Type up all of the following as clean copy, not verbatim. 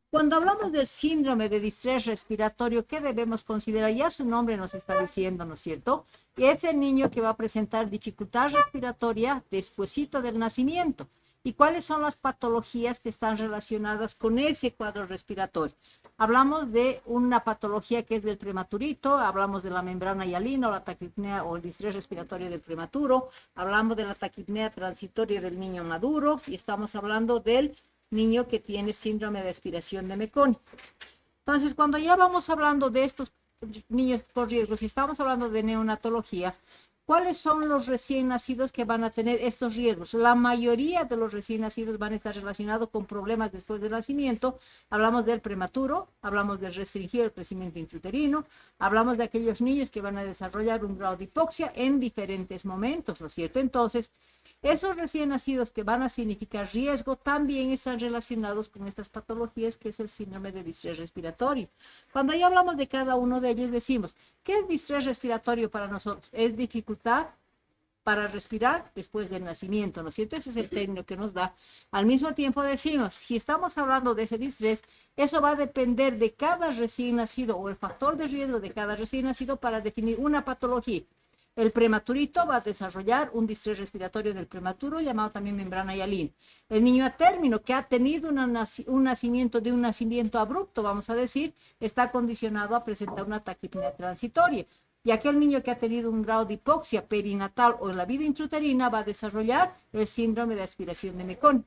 Cuando hablamos del síndrome de distrés respiratorio, ¿qué debemos considerar? Ya su nombre nos está diciendo, ¿no es cierto? Y es el niño que va a presentar dificultad respiratoria despuesito del nacimiento. ¿Y cuáles son las patologías que están relacionadas con ese cuadro respiratorio? Hablamos de una patología que es del prematurito, hablamos de la membrana hialina o la taquipnea o el distrés respiratorio del prematuro, hablamos de la taquipnea transitoria del niño maduro y estamos hablando del niño que tiene síndrome de aspiración de Meconi. Entonces, cuando ya vamos hablando de estos niños por riesgo, si estamos hablando de neonatología, ¿cuáles son los recién nacidos que van a tener estos riesgos? La mayoría de los recién nacidos van a estar relacionados con problemas después del nacimiento. Hablamos del prematuro, hablamos del restringido del crecimiento intrauterino, hablamos de aquellos niños que van a desarrollar un grado de hipoxia en diferentes momentos, ¿no es cierto? Entonces, esos recién nacidos que van a significar riesgo también están relacionados con estas patologías que es el síndrome de distrés respiratorio. Cuando ya hablamos de cada uno de ellos decimos, ¿qué es distrés respiratorio para nosotros? Es dificultad para respirar después del nacimiento, ¿no es cierto? Ese es el término que nos da. Al mismo tiempo decimos, si estamos hablando de ese distrés, eso va a depender de cada recién nacido o el factor de riesgo de cada recién nacido para definir una patología. El prematurito va a desarrollar un distrés respiratorio del prematuro, llamado también membrana hialina. El niño a término, que ha tenido un nacimiento abrupto, vamos a decir, está condicionado a presentar una taquipnea transitoria. Y aquel niño que ha tenido un grado de hipoxia perinatal o en la vida intrauterina va a desarrollar el síndrome de aspiración de Meconi.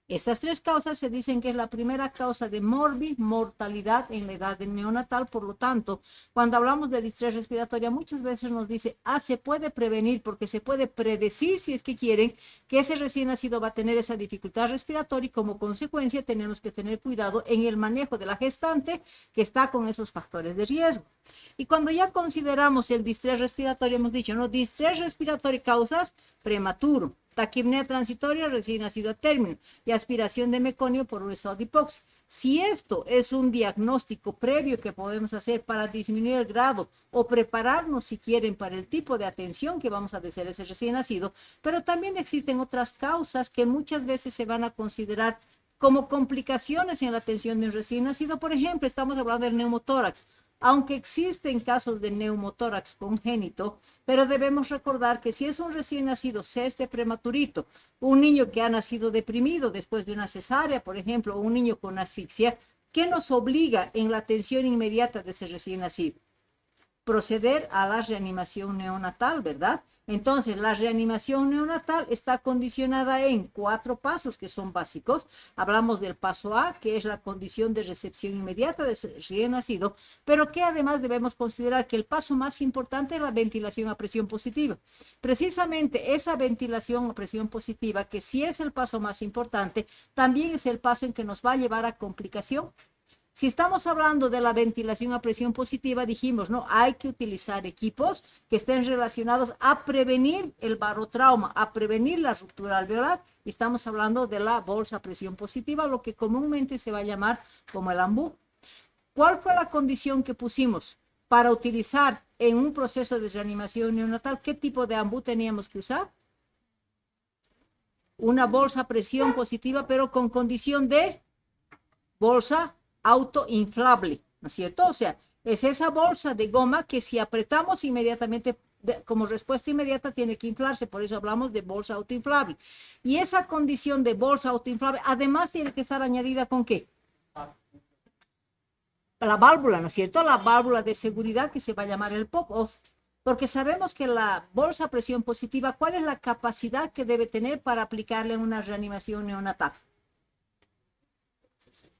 Estas tres causas se dicen que es la primera causa de mortalidad en la edad neonatal. Por lo tanto, cuando hablamos de distrés respiratoria, muchas veces nos dice, se puede prevenir porque se puede predecir, si es que quieren, que ese recién nacido va a tener esa dificultad respiratoria y como consecuencia tenemos que tener cuidado en el manejo de la gestante que está con esos factores de riesgo. Y cuando ya consideramos el distrés respiratorio, hemos dicho, ¿no? Distrés respiratorio causas prematuro, taquipnea transitoria recién nacido a término y aspiración de meconio por un estado de hipoxia. Si esto es un diagnóstico previo que podemos hacer para disminuir el grado o prepararnos, si quieren, para el tipo de atención que vamos a hacer a ese recién nacido, pero también existen otras causas que muchas veces se van a considerar como complicaciones en la atención de un recién nacido. Por ejemplo, estamos hablando del neumotórax. Aunque existen casos de neumotórax congénito, pero debemos recordar que si es un recién nacido, sea este prematurito, un niño que ha nacido deprimido después de una cesárea, por ejemplo, o un niño con asfixia, ¿qué nos obliga en la atención inmediata de ese recién nacido? Proceder a la reanimación neonatal, ¿verdad? Entonces, la reanimación neonatal está condicionada en 4 pasos que son básicos. Hablamos del paso A, que es la condición de recepción inmediata de ese recién nacido, pero que además debemos considerar que el paso más importante es la ventilación a presión positiva. Precisamente esa ventilación a presión positiva, que sí es el paso más importante, también es el paso en que nos va a llevar a complicación. Si estamos hablando de la ventilación a presión positiva, dijimos, ¿no? Hay que utilizar equipos que estén relacionados a prevenir el barotrauma, a prevenir la ruptura alveolar. Y estamos hablando de la bolsa a presión positiva, lo que comúnmente se va a llamar como el AMBU. ¿Cuál fue la condición que pusimos para utilizar en un proceso de reanimación neonatal? ¿Qué tipo de AMBU teníamos que usar? Una bolsa a presión positiva, pero con condición de bolsa autoinflable, ¿no es cierto? O sea, es esa bolsa de goma que si apretamos inmediatamente, como respuesta inmediata, tiene que inflarse, por eso hablamos de bolsa autoinflable. Y esa condición de bolsa autoinflable, además tiene que estar añadida ¿con qué? La válvula, ¿no es cierto? La válvula de seguridad que se va a llamar el pop-off. Porque sabemos que la bolsa a presión positiva, ¿cuál es la capacidad que debe tener para aplicarle una reanimación neonatal?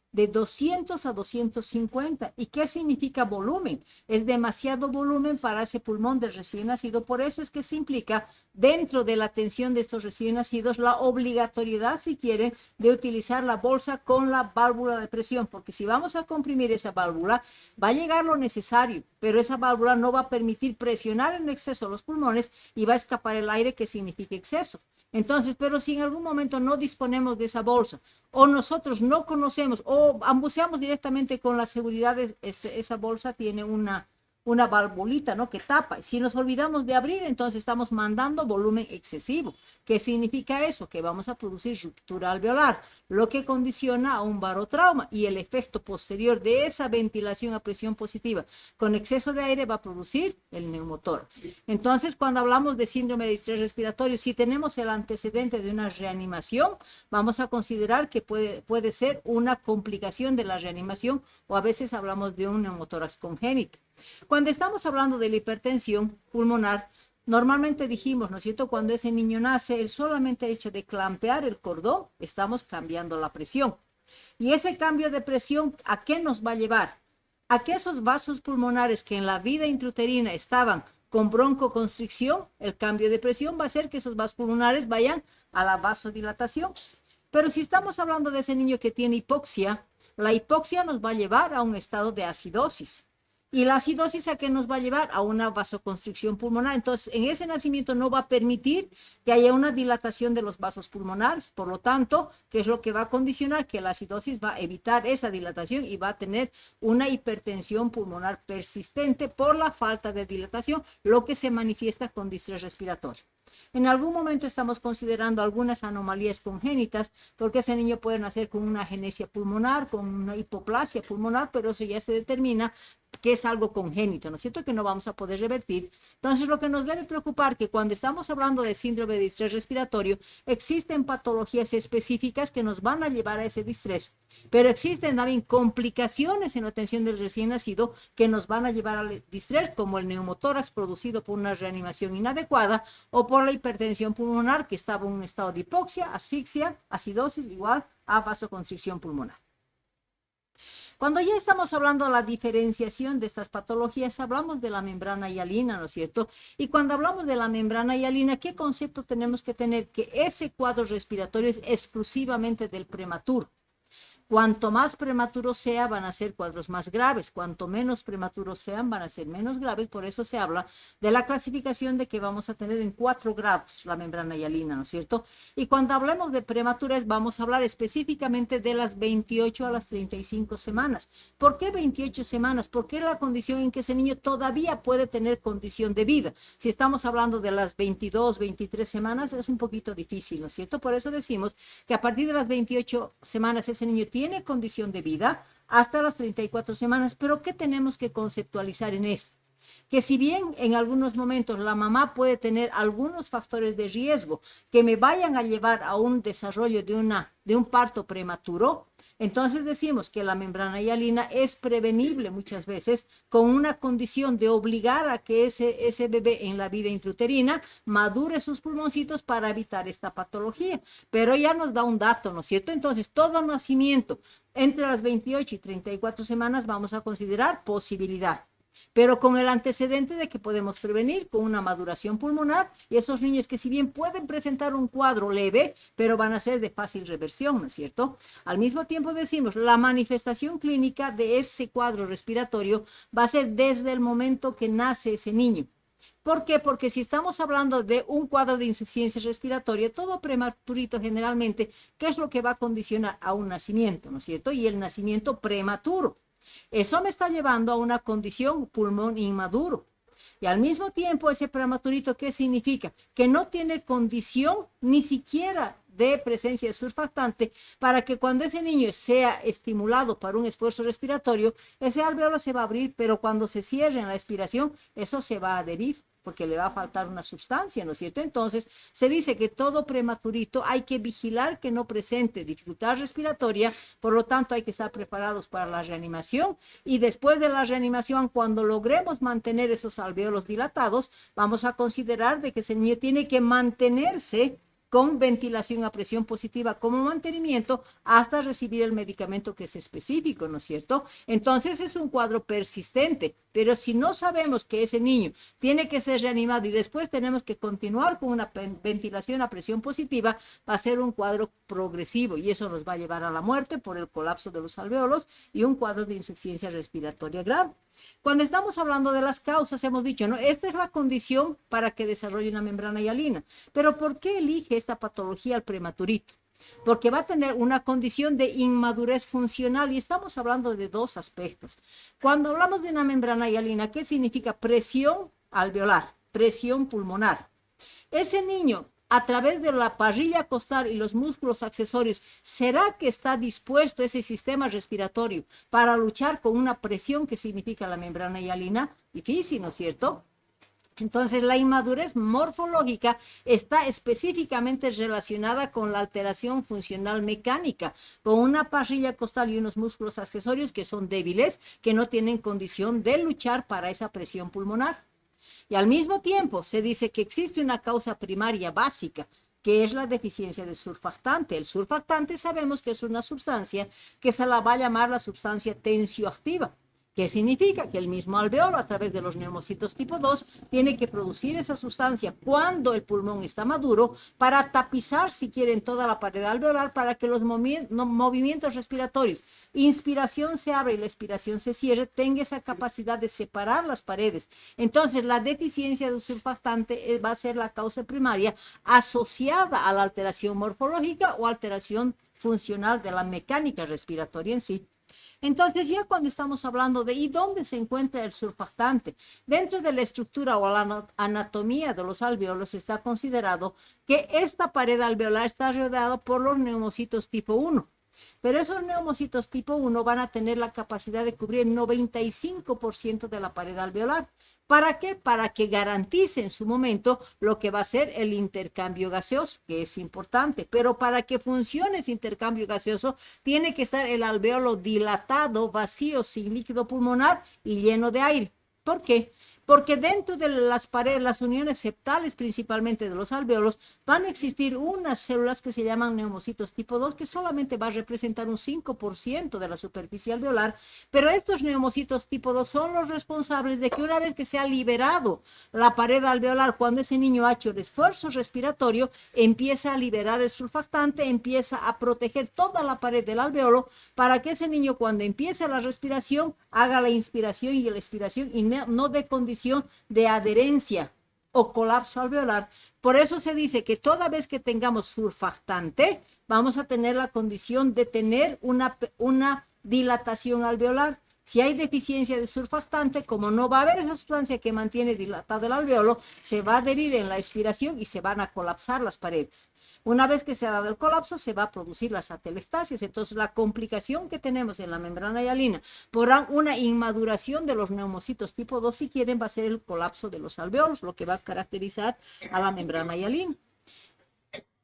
De 200 a 250. ¿Y qué significa volumen? Es demasiado volumen para ese pulmón del recién nacido. Por eso es que se implica dentro de la atención de estos recién nacidos la obligatoriedad, si quieren, de utilizar la bolsa con la válvula de presión, porque si vamos a comprimir esa válvula, va a llegar lo necesario, pero esa válvula no va a permitir presionar en exceso los pulmones y va a escapar el aire, que significa exceso. Entonces, pero si en algún momento no disponemos de esa bolsa o nosotros no conocemos o ambuceamos directamente con la seguridad, esa bolsa tiene una valvulita, ¿no? Que tapa. Si nos olvidamos de abrir, entonces estamos mandando volumen excesivo. ¿Qué significa eso? Que vamos a producir ruptura alveolar, lo que condiciona a un barotrauma y el efecto posterior de esa ventilación a presión positiva con exceso de aire va a producir el neumotórax. Entonces, cuando hablamos de síndrome de distrés respiratorio, si tenemos el antecedente de una reanimación, vamos a considerar que puede ser una complicación de la reanimación o a veces hablamos de un neumotórax congénito. Cuando estamos hablando de la hipertensión pulmonar, normalmente dijimos, ¿no es cierto? Cuando ese niño nace, el solamente hecho de clampear el cordón, estamos cambiando la presión. Y ese cambio de presión, ¿a qué nos va a llevar? A que esos vasos pulmonares que en la vida intrauterina estaban con broncoconstricción, el cambio de presión va a hacer que esos vasos pulmonares vayan a la vasodilatación. Pero si estamos hablando de ese niño que tiene hipoxia, la hipoxia nos va a llevar a un estado de acidosis. ¿Y la acidosis a qué nos va a llevar? A una vasoconstricción pulmonar. Entonces, en ese nacimiento no va a permitir que haya una dilatación de los vasos pulmonares. Por lo tanto, ¿qué es lo que va a condicionar? Que la acidosis va a evitar esa dilatación y va a tener una hipertensión pulmonar persistente por la falta de dilatación, lo que se manifiesta con distrés respiratorio. En algún momento estamos considerando algunas anomalías congénitas, porque ese niño puede nacer con una agenesia pulmonar, con una hipoplasia pulmonar, pero eso ya se determina que es algo congénito, ¿no es cierto? Que no vamos a poder revertir. Entonces, lo que nos debe preocupar es que cuando estamos hablando de síndrome de distrés respiratorio, existen patologías específicas que nos van a llevar a ese distrés, pero existen también complicaciones en la atención del recién nacido que nos van a llevar al distrés, como el neumotórax producido por una reanimación inadecuada o por la hipertensión pulmonar que estaba en un estado de hipoxia, asfixia, acidosis, igual a vasoconstricción pulmonar. Cuando ya estamos hablando de la diferenciación de estas patologías, hablamos de la membrana hialina, ¿no es cierto? Y cuando hablamos de la membrana hialina, ¿qué concepto tenemos que tener? Que ese cuadro respiratorio es exclusivamente del prematuro. Cuanto más prematuro sea, van a ser cuadros más graves. Cuanto menos prematuros sean, van a ser menos graves. Por eso se habla de la clasificación de que vamos a tener en 4 grados la membrana hialina, ¿no es cierto? Y cuando hablemos de prematuras, vamos a hablar específicamente de las 28 a las 35 semanas. ¿Por qué 28 semanas? Porque es la condición en que ese niño todavía puede tener condición de vida. Si estamos hablando de las 22, 23 semanas, es un poquito difícil, ¿no es cierto? Por eso decimos que a partir de las 28 semanas ese niño tiene condición de vida hasta las 34 semanas, pero ¿qué tenemos que conceptualizar en esto? Que si bien en algunos momentos la mamá puede tener algunos factores de riesgo que me vayan a llevar a un desarrollo de un parto prematuro, entonces decimos que la membrana hialina es prevenible muchas veces con una condición de obligar a que ese bebé en la vida intrauterina madure sus pulmoncitos para evitar esta patología. Pero ya nos da un dato, ¿no es cierto? Entonces, todo nacimiento entre las 28 y 34 semanas vamos a considerar posibilidad, pero con el antecedente de que podemos prevenir con una maduración pulmonar y esos niños que si bien pueden presentar un cuadro leve, pero van a ser de fácil reversión, ¿no es cierto? Al mismo tiempo decimos, la manifestación clínica de ese cuadro respiratorio va a ser desde el momento que nace ese niño. ¿Por qué? Porque si estamos hablando de un cuadro de insuficiencia respiratoria, todo prematurito generalmente, ¿qué es lo que va a condicionar a un nacimiento, ¿no es cierto? Y el nacimiento prematuro. Eso me está llevando a una condición pulmón inmaduro. Y al mismo tiempo, ese prematurito, ¿qué significa? Que no tiene condición ni siquiera de presencia de surfactante para que cuando ese niño sea estimulado para un esfuerzo respiratorio, ese alveolo se va a abrir, pero cuando se cierre en la expiración, eso se va a adherir porque le va a faltar una sustancia, ¿no es cierto? Entonces, se dice que todo prematurito hay que vigilar que no presente dificultad respiratoria, por lo tanto hay que estar preparados para la reanimación y después de la reanimación, cuando logremos mantener esos alveolos dilatados, vamos a considerar de que ese niño tiene que mantenerse con ventilación a presión positiva como mantenimiento hasta recibir el medicamento que es específico, ¿no es cierto? Entonces es un cuadro persistente, pero si no sabemos que ese niño tiene que ser reanimado y después tenemos que continuar con una ventilación a presión positiva, va a ser un cuadro progresivo y eso nos va a llevar a la muerte por el colapso de los alveolos y un cuadro de insuficiencia respiratoria grave. Cuando estamos hablando de las causas, hemos dicho, ¿no? Esta es la condición para que desarrolle una membrana hialina, pero ¿por qué elige esta patología al prematurito, porque va a tener una condición de inmadurez funcional y estamos hablando de dos aspectos. Cuando hablamos de una membrana hialina, ¿qué significa? Presión alveolar, presión pulmonar. Ese niño, a través de la parrilla costal y los músculos accesorios, ¿será que está dispuesto ese sistema respiratorio para luchar con una presión que significa la membrana hialina? Difícil, ¿no es cierto? Entonces, la inmadurez morfológica está específicamente relacionada con la alteración funcional mecánica, con una parrilla costal y unos músculos accesorios que son débiles, que no tienen condición de luchar para esa presión pulmonar. Y al mismo tiempo se dice que existe una causa primaria básica, que es la deficiencia de surfactante. El surfactante sabemos que es una sustancia que se la va a llamar la sustancia tensioactiva. ¿Qué significa? Que el mismo alveolo, a través de los neumocitos tipo 2, tiene que producir esa sustancia cuando el pulmón está maduro para tapizar, si quieren, toda la pared alveolar para que los movimientos respiratorios, inspiración se abre y la expiración se cierre, tenga esa capacidad de separar las paredes. Entonces, la deficiencia de surfactante va a ser la causa primaria asociada a la alteración morfológica o alteración funcional de la mecánica respiratoria en sí. Entonces, ya cuando estamos hablando de ¿y dónde se encuentra el surfactante? Dentro de la estructura o la anatomía de los alveolos está considerado que esta pared alveolar está rodeada por los neumocitos tipo 1. Pero esos neumocitos tipo 1 van a tener la capacidad de cubrir el 95% de la pared alveolar. ¿Para qué? Para que garantice en su momento lo que va a ser el intercambio gaseoso, que es importante. Pero para que funcione ese intercambio gaseoso, tiene que estar el alveolo dilatado, vacío, sin líquido pulmonar y lleno de aire. ¿Por qué? Porque dentro de las paredes, las uniones septales principalmente de los alveolos, van a existir unas células que se llaman neumocitos tipo 2, que solamente va a representar un 5% de la superficie alveolar, pero estos neumocitos tipo 2 son los responsables de que una vez que se ha liberado la pared alveolar, cuando ese niño ha hecho el esfuerzo respiratorio, empieza a liberar el surfactante, empieza a proteger toda la pared del alveolo para que ese niño cuando empiece la respiración, haga la inspiración y la expiración y no dé condición de adherencia o colapso alveolar. Por eso se dice que toda vez que tengamos surfactante, vamos a tener la condición de tener una dilatación alveolar. Si hay deficiencia de surfactante, como no va a haber esa sustancia que mantiene dilatado el alveolo, se va a adherir en la expiración y se van a colapsar las paredes. Una vez que se ha dado el colapso, se va a producir las atelectasias. Entonces, la complicación que tenemos en la membrana hialina por una inmaduración de los neumocitos tipo 2, si quieren, va a ser el colapso de los alveolos, lo que va a caracterizar a la membrana hialina.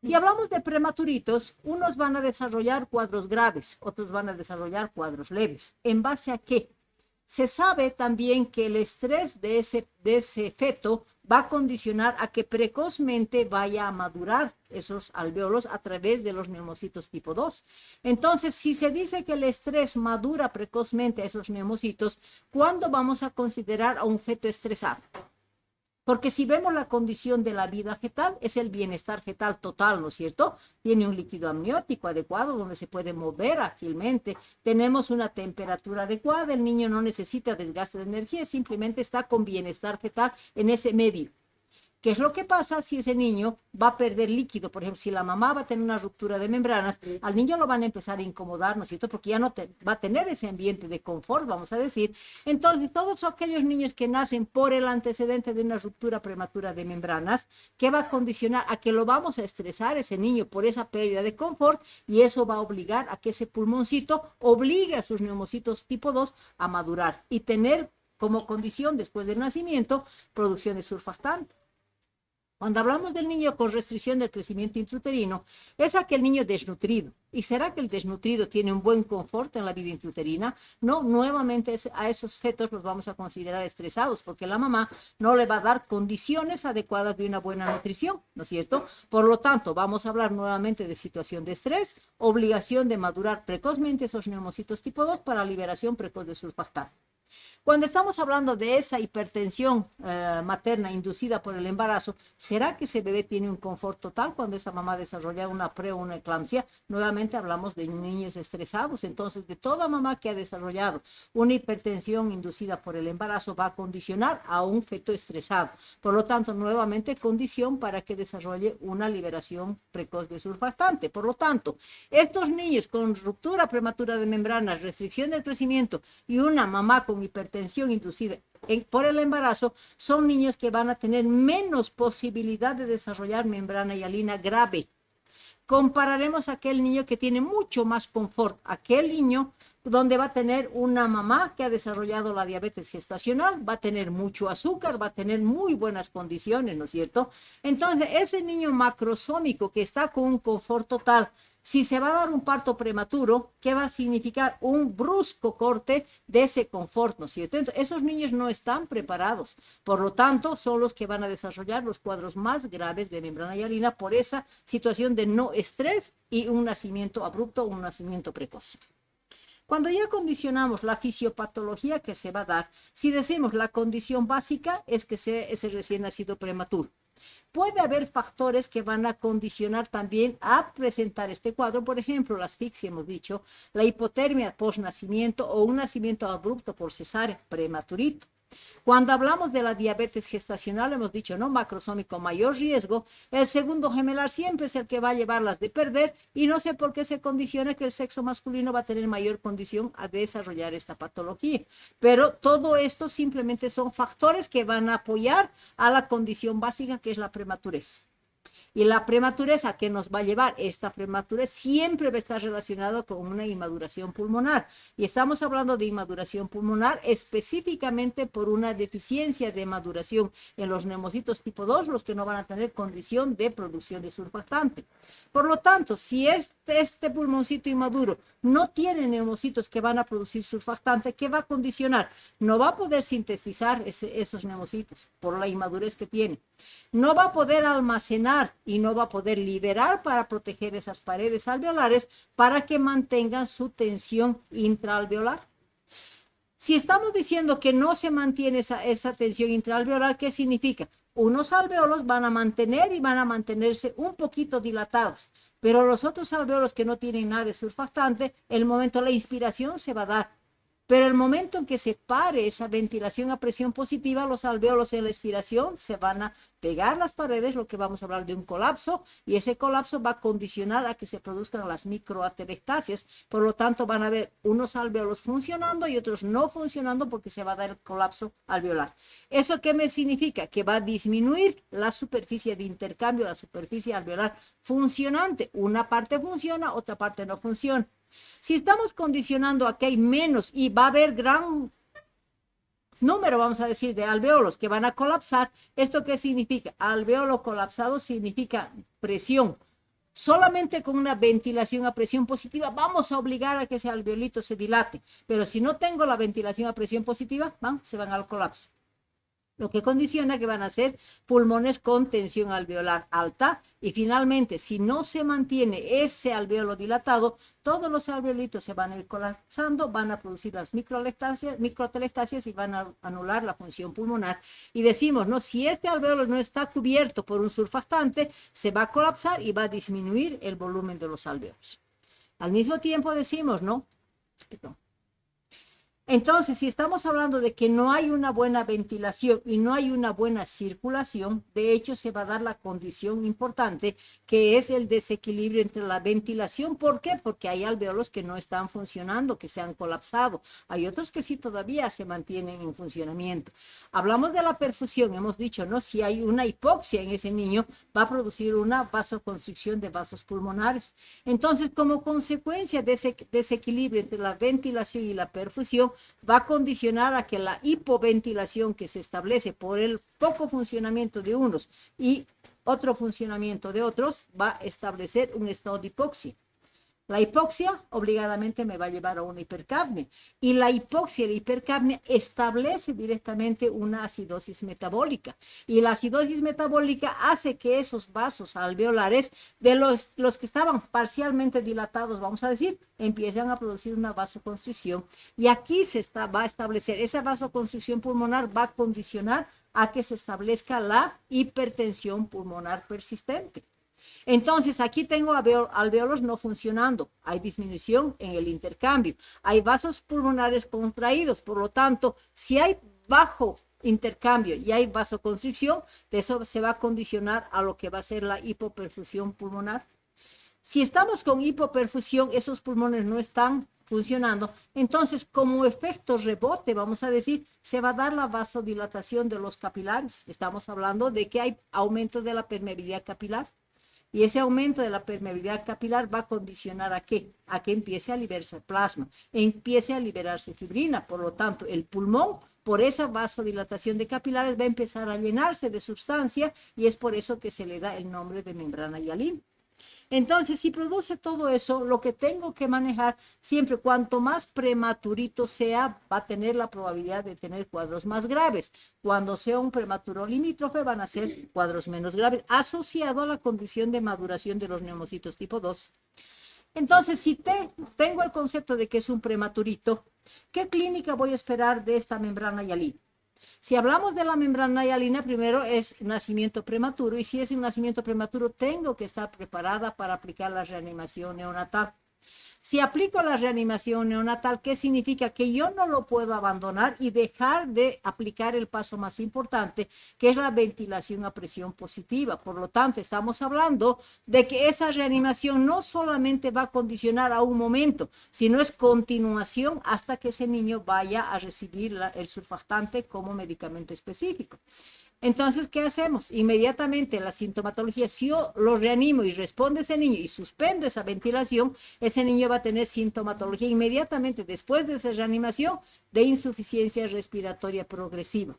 Si hablamos de prematuritos, unos van a desarrollar cuadros graves, otros van a desarrollar cuadros leves. ¿En base a qué? Se sabe también que el estrés de ese feto va a condicionar a que precozmente vaya a madurar esos alveolos a través de los neumocitos tipo 2. Entonces, si se dice que el estrés madura precozmente a esos neumocitos, ¿cuándo vamos a considerar a un feto estresado? Porque si vemos la condición de la vida fetal, es el bienestar fetal total, ¿no es cierto? Tiene un líquido amniótico adecuado donde se puede mover ágilmente, tenemos una temperatura adecuada, el niño no necesita desgaste de energía, simplemente está con bienestar fetal en ese medio. ¿Qué es lo que pasa si ese niño va a perder líquido? Por ejemplo, si la mamá va a tener una ruptura de membranas, al niño lo van a empezar a incomodar, ¿no es cierto? Porque ya no va a tener ese ambiente de confort, vamos a decir. Entonces, todos aquellos niños que nacen por el antecedente de una ruptura prematura de membranas, ¿qué va a condicionar? A que lo vamos a estresar ese niño por esa pérdida de confort y eso va a obligar a que ese pulmoncito obligue a sus neumocitos tipo 2 a madurar y tener como condición después del nacimiento producción de surfactante. Cuando hablamos del niño con restricción del crecimiento intrauterino, es aquel niño desnutrido. ¿Y será que el desnutrido tiene un buen confort en la vida intrauterina? No, nuevamente a esos fetos los vamos a considerar estresados porque la mamá no le va a dar condiciones adecuadas de una buena nutrición, ¿no es cierto? Por lo tanto, vamos a hablar nuevamente de situación de estrés, obligación de madurar precozmente esos neumocitos tipo 2 para liberación precoz de surfactante. Cuando estamos hablando de esa hipertensión materna inducida por el embarazo, ¿será que ese bebé tiene un confort total cuando esa mamá desarrolla una pre o una eclampsia? Nuevamente hablamos de niños estresados, entonces de toda mamá que ha desarrollado una hipertensión inducida por el embarazo va a condicionar a un feto estresado. Por lo tanto, nuevamente condición para que desarrolle una liberación precoz de surfactante. Por lo tanto, estos niños con ruptura prematura de membranas, restricción del crecimiento y una mamá con hipertensión inducida por el embarazo, son niños que van a tener menos posibilidad de desarrollar membrana hialina grave. Compararemos a aquel niño que tiene mucho más confort, aquel niño donde va a tener una mamá que ha desarrollado la diabetes gestacional, va a tener mucho azúcar, va a tener muy buenas condiciones, ¿no es cierto? Entonces, ese niño macrosómico que está con un confort total, si se va a dar un parto prematuro, ¿qué va a significar? Un brusco corte de ese confort, ¿no es cierto? Entonces, esos niños no están preparados, por lo tanto, son los que van a desarrollar los cuadros más graves de membrana hialina por esa situación de no estrés y un nacimiento abrupto o un nacimiento precoz. Cuando ya condicionamos la fisiopatología que se va a dar, si decimos la condición básica es que ese recién nacido prematuro. Puede haber factores que van a condicionar también a presentar este cuadro, por ejemplo, la asfixia, hemos dicho, la hipotermia post-nacimiento o un nacimiento abrupto por cesárea prematurito. Cuando hablamos de la diabetes gestacional, hemos dicho, ¿no? Macrosómico mayor riesgo, el segundo gemelar siempre es el que va a llevarlas de perder y no sé por qué se condiciona que el sexo masculino va a tener mayor condición a desarrollar esta patología. Pero todo esto simplemente son factores que van a apoyar a la condición básica que es la prematurez. Y la prematurez, ¿a qué nos va a llevar? Esta prematurez siempre va a estar relacionada con una inmaduración pulmonar. Y estamos hablando de inmaduración pulmonar específicamente por una deficiencia de maduración en los neumocitos tipo 2, los que no van a tener condición de producción de surfactante. Por lo tanto, si este pulmoncito inmaduro no tiene neumocitos que van a producir surfactante, ¿qué va a condicionar? No va a poder sintetizar esos neumocitos por la inmadurez que tiene. No va a poder almacenar y no va a poder liberar para proteger esas paredes alveolares para que mantengan su tensión intraalveolar. Si estamos diciendo que no se mantiene esa tensión intraalveolar, ¿qué significa? Unos alveolos van a mantener y van a mantenerse un poquito dilatados, pero los otros alveolos que no tienen nada de surfactante, el momento de la inspiración se va a dar. Pero el momento en que se pare esa ventilación a presión positiva, los alveolos en la expiración se van a pegar las paredes, lo que vamos a hablar de un colapso, y ese colapso va a condicionar a que se produzcan las microatelectasias. Por lo tanto, van a haber unos alveolos funcionando y otros no funcionando porque se va a dar el colapso alveolar. ¿Eso qué me significa? Que va a disminuir la superficie de intercambio, la superficie alveolar funcionante. Una parte funciona, otra parte no funciona. Si estamos condicionando a que hay menos y va a haber gran número, vamos a decir, de alveolos que van a colapsar, ¿esto qué significa? Alveolo colapsado significa presión. Solamente con una ventilación a presión positiva vamos a obligar a que ese alveolito se dilate, pero si no tengo la ventilación a presión positiva, se van al colapso. Lo que condiciona que van a ser pulmones con tensión alveolar alta y finalmente, si no se mantiene ese alveolo dilatado, todos los alveolitos se van a ir colapsando, van a producir las microatelectasias y van a anular la función pulmonar. Y decimos, ¿no? Si este alveolo no está cubierto por un surfactante, se va a colapsar y va a disminuir el volumen de los alveolos. Al mismo tiempo decimos, ¿no? Perdón. Entonces, si estamos hablando de que no hay una buena ventilación y no hay una buena circulación, de hecho se va a dar la condición importante que es el desequilibrio entre la ventilación. ¿Por qué? Porque hay alveolos que no están funcionando, que se han colapsado. Hay otros que sí todavía se mantienen en funcionamiento. Hablamos de la perfusión, hemos dicho, ¿no? Si hay una hipoxia en ese niño, va a producir una vasoconstricción de vasos pulmonares. Entonces, como consecuencia de ese desequilibrio entre la ventilación y la perfusión, va a condicionar a que la hipoventilación que se establece por el poco funcionamiento de unos y otro funcionamiento de otros va a establecer un estado de hipoxia. La hipoxia obligadamente me va a llevar a una hipercapnia y la hipoxia y la hipercapnia establece directamente una acidosis metabólica y la acidosis metabólica hace que esos vasos alveolares de los que estaban parcialmente dilatados, vamos a decir, empiezan a producir una vasoconstricción y aquí va a establecer esa vasoconstricción pulmonar, va a condicionar a que se establezca la hipertensión pulmonar persistente. Entonces, aquí tengo alveolos no funcionando, hay disminución en el intercambio, hay vasos pulmonares contraídos, por lo tanto, si hay bajo intercambio y hay vasoconstricción, de eso se va a condicionar a lo que va a ser la hipoperfusión pulmonar. Si estamos con hipoperfusión, esos pulmones no están funcionando, entonces como efecto rebote, vamos a decir, se va a dar la vasodilatación de los capilares. Estamos hablando de que hay aumento de la permeabilidad capilar. Y ese aumento de la permeabilidad capilar va a condicionar a qué? A que empiece a liberarse plasma, empiece a liberarse fibrina. Por lo tanto, el pulmón, por esa vasodilatación de capilares, va a empezar a llenarse de sustancia y es por eso que se le da el nombre de membrana hialina. Entonces, si produce todo eso, lo que tengo que manejar, siempre cuanto más prematurito sea, va a tener la probabilidad de tener cuadros más graves. Cuando sea un prematuro limítrofe, van a ser cuadros menos graves, asociado a la condición de maduración de los neumocitos tipo 2. Entonces, si tengo el concepto de que es un prematurito, ¿qué clínica voy a esperar de esta membrana hialina? Si hablamos de la membrana hialina, primero es nacimiento prematuro y si es un nacimiento prematuro, tengo que estar preparada para aplicar la reanimación neonatal. Si aplico la reanimación neonatal, ¿qué significa? Que yo no lo puedo abandonar y dejar de aplicar el paso más importante, que es la ventilación a presión positiva. Por lo tanto, estamos hablando de que esa reanimación no solamente va a condicionar a un momento, sino es continuación hasta que ese niño vaya a recibir el surfactante como medicamento específico. Entonces, ¿qué hacemos? Inmediatamente la sintomatología, si yo lo reanimo y responde ese niño y suspendo esa ventilación, ese niño va a tener sintomatología inmediatamente después de esa reanimación de insuficiencia respiratoria progresiva.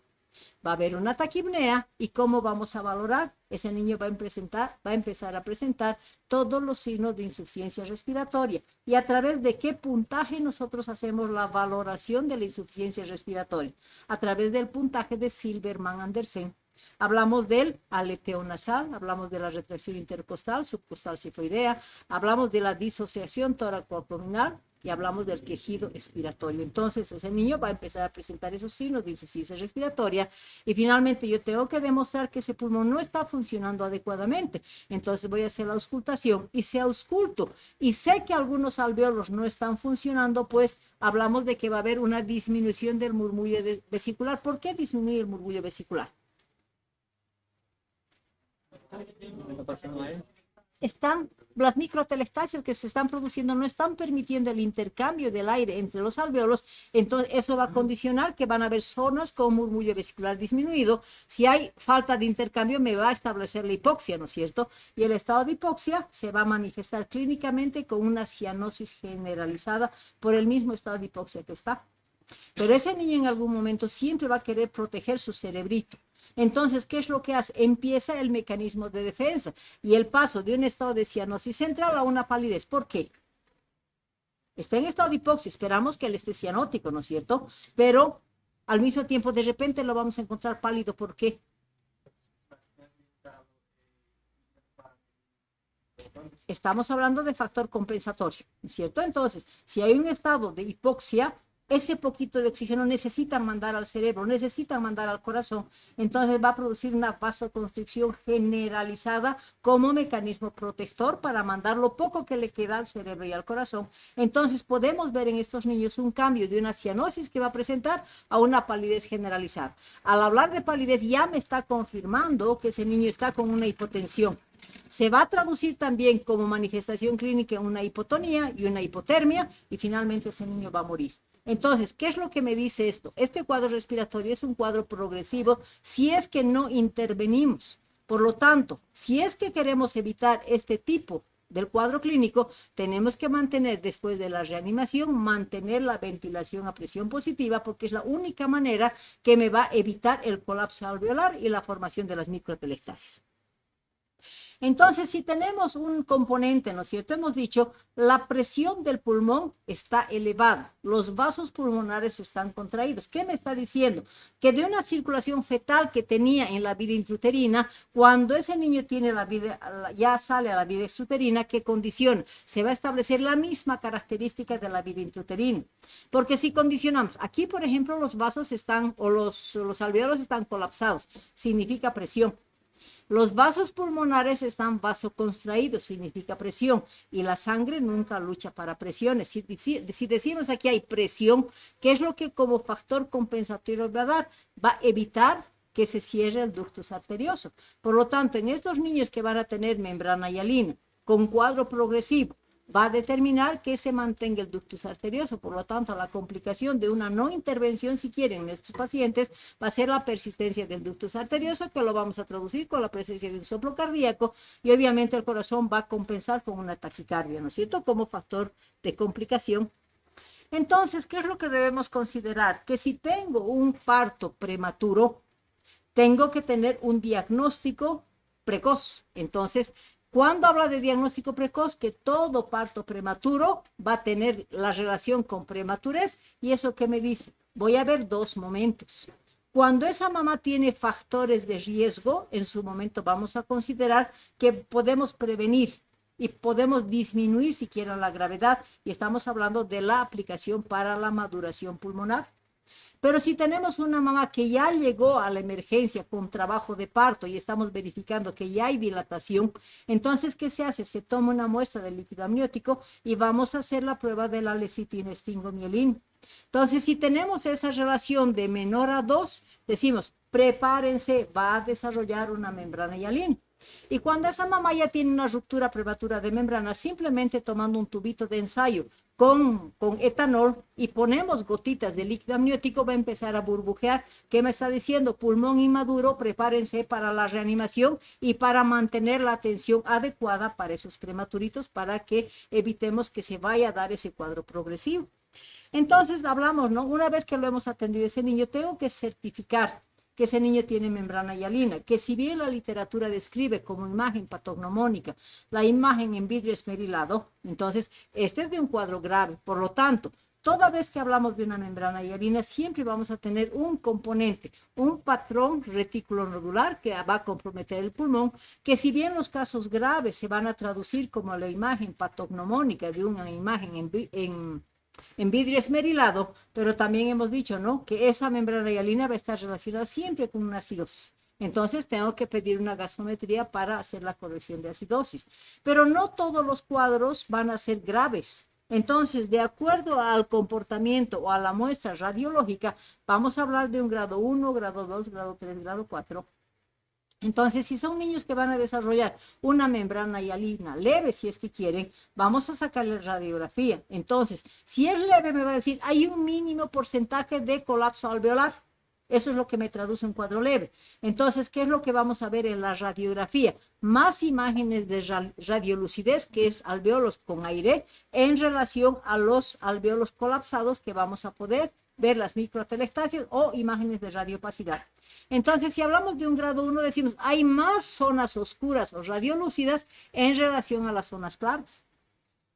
Va a haber una taquipnea y ¿cómo vamos a valorar? Ese niño va a empezar a presentar todos los signos de insuficiencia respiratoria. ¿Y a través de qué puntaje nosotros hacemos la valoración de la insuficiencia respiratoria? A través del puntaje de Silberman-Andersen. Hablamos del aleteo nasal, hablamos de la retracción intercostal, subcostal cifoidea, hablamos de la disociación tóraco-abdominal y hablamos del quejido expiratorio. Entonces, ese niño va a empezar a presentar esos signos de insuficiencia respiratoria y finalmente yo tengo que demostrar que ese pulmón no está funcionando adecuadamente. Entonces voy a hacer la auscultación y si ausculto y sé que algunos alveolos no están funcionando, pues hablamos de que va a haber una disminución del murmullo vesicular. ¿Por qué disminuye el murmullo vesicular? Las microtelestasias que se están produciendo no están permitiendo el intercambio del aire entre los alveolos, entonces eso va a condicionar que van a haber zonas con murmullo vesicular disminuido. Si hay falta de intercambio, me va a establecer la hipoxia, ¿no es cierto? Y el estado de hipoxia se va a manifestar clínicamente con una cianosis generalizada por el mismo estado de hipoxia que está. Pero ese niño en algún momento siempre va a querer proteger su cerebrito. Entonces, ¿qué es lo que hace? Empieza el mecanismo de defensa y el paso de un estado de cianosis central a una palidez. ¿Por qué? Está en estado de hipoxia, esperamos que él esté cianótico, ¿no es cierto? Pero al mismo tiempo, de repente lo vamos a encontrar pálido. ¿Por qué? Estamos hablando de factor compensatorio, ¿no es cierto? Entonces, si hay un estado de hipoxia, ese poquito de oxígeno necesitan mandar al cerebro, necesitan mandar al corazón, entonces va a producir una vasoconstricción generalizada como mecanismo protector para mandar lo poco que le queda al cerebro y al corazón. Entonces podemos ver en estos niños un cambio de una cianosis que va a presentar a una palidez generalizada. Al hablar de palidez ya me está confirmando que ese niño está con una hipotensión. Se va a traducir también como manifestación clínica en una hipotonía y una hipotermia y finalmente ese niño va a morir. Entonces, ¿qué es lo que me dice esto? Este cuadro respiratorio es un cuadro progresivo si es que no intervenimos. Por lo tanto, si es que queremos evitar este tipo del cuadro clínico, tenemos que mantener después de la reanimación, mantener la ventilación a presión positiva porque es la única manera que me va a evitar el colapso alveolar y la formación de las microtelestasis. Entonces, si tenemos un componente, ¿no es cierto? Hemos dicho, la presión del pulmón está elevada, los vasos pulmonares están contraídos. ¿Qué me está diciendo? Que de una circulación fetal que tenía en la vida intrauterina, cuando ese niño tiene la vida, ya sale a la vida extrauterina, ¿qué condición? Se va a establecer la misma característica de la vida intrauterina. Porque si condicionamos, aquí por ejemplo los vasos están, o los alveolos están colapsados, significa presión. Los vasos pulmonares están vasoconstraídos, significa presión, y la sangre nunca lucha para presiones. Si decimos aquí hay presión, ¿qué es lo que como factor compensatorio va a dar? Va a evitar que se cierre el ductus arterioso. Por lo tanto, en estos niños que van a tener membrana hialina con cuadro progresivo, va a determinar que se mantenga el ductus arterioso. Por lo tanto, la complicación de una no intervención, si quieren, en estos pacientes, va a ser la persistencia del ductus arterioso, que lo vamos a traducir con la presencia de un soplo cardíaco, y obviamente el corazón va a compensar con una taquicardia, ¿no es cierto?, como factor de complicación. Entonces, ¿qué es lo que debemos considerar? Que si tengo un parto prematuro, tengo que tener un diagnóstico precoz. Entonces, cuando habla de diagnóstico precoz, que todo parto prematuro va a tener la relación con prematurez, y eso que me dice, voy a ver dos momentos. Cuando esa mamá tiene factores de riesgo, en su momento vamos a considerar que podemos prevenir y podemos disminuir siquiera la gravedad, y estamos hablando de la aplicación para la maduración pulmonar. Pero si tenemos una mamá que ya llegó a la emergencia con trabajo de parto y estamos verificando que ya hay dilatación, entonces, ¿qué se hace? Se toma una muestra de líquido amniótico y vamos a hacer la prueba de la lecitina esfingomielina. Entonces, si tenemos esa relación de menor a 2, decimos, prepárense, va a desarrollar una membrana hialina. Y cuando esa mamá ya tiene una ruptura prematura de membrana, simplemente tomando un tubito de ensayo con etanol y ponemos gotitas de líquido amniótico, va a empezar a burbujear. ¿Qué me está diciendo? Pulmón inmaduro, prepárense para la reanimación y para mantener la atención adecuada para esos prematuritos, para que evitemos que se vaya a dar ese cuadro progresivo. Entonces hablamos, ¿no? Una vez que lo hemos atendido ese niño, tengo que certificar que ese niño tiene membrana hialina, que si bien la literatura describe como imagen patognomónica la imagen en vidrio esmerilado, entonces este es de un cuadro grave. Por lo tanto, toda vez que hablamos de una membrana hialina, siempre vamos a tener un componente, un patrón retículo nodular que va a comprometer el pulmón, que si bien los casos graves se van a traducir como la imagen patognomónica de una imagen en vidrio esmerilado, pero también hemos dicho, ¿no?, que esa membrana hialina va a estar relacionada siempre con una acidosis. Entonces tengo que pedir una gasometría para hacer la corrección de acidosis. Pero no todos los cuadros van a ser graves. Entonces, de acuerdo al comportamiento o a la muestra radiológica, vamos a hablar de un grado 1, grado 2, grado 3, grado 4. Entonces, si son niños que van a desarrollar una membrana hialina leve, si es que quieren, vamos a sacarle radiografía. Entonces, si es leve, me va a decir, hay un mínimo porcentaje de colapso alveolar. Eso es lo que me traduce un cuadro leve. Entonces, ¿qué es lo que vamos a ver en la radiografía? Más imágenes de radiolucidez, que es alveolos con aire, en relación a los alveolos colapsados, que vamos a poder ver las microatelectasias, o imágenes de radiopacidad. Entonces, si hablamos de un grado 1, decimos, hay más zonas oscuras o radiolúcidas en relación a las zonas claras.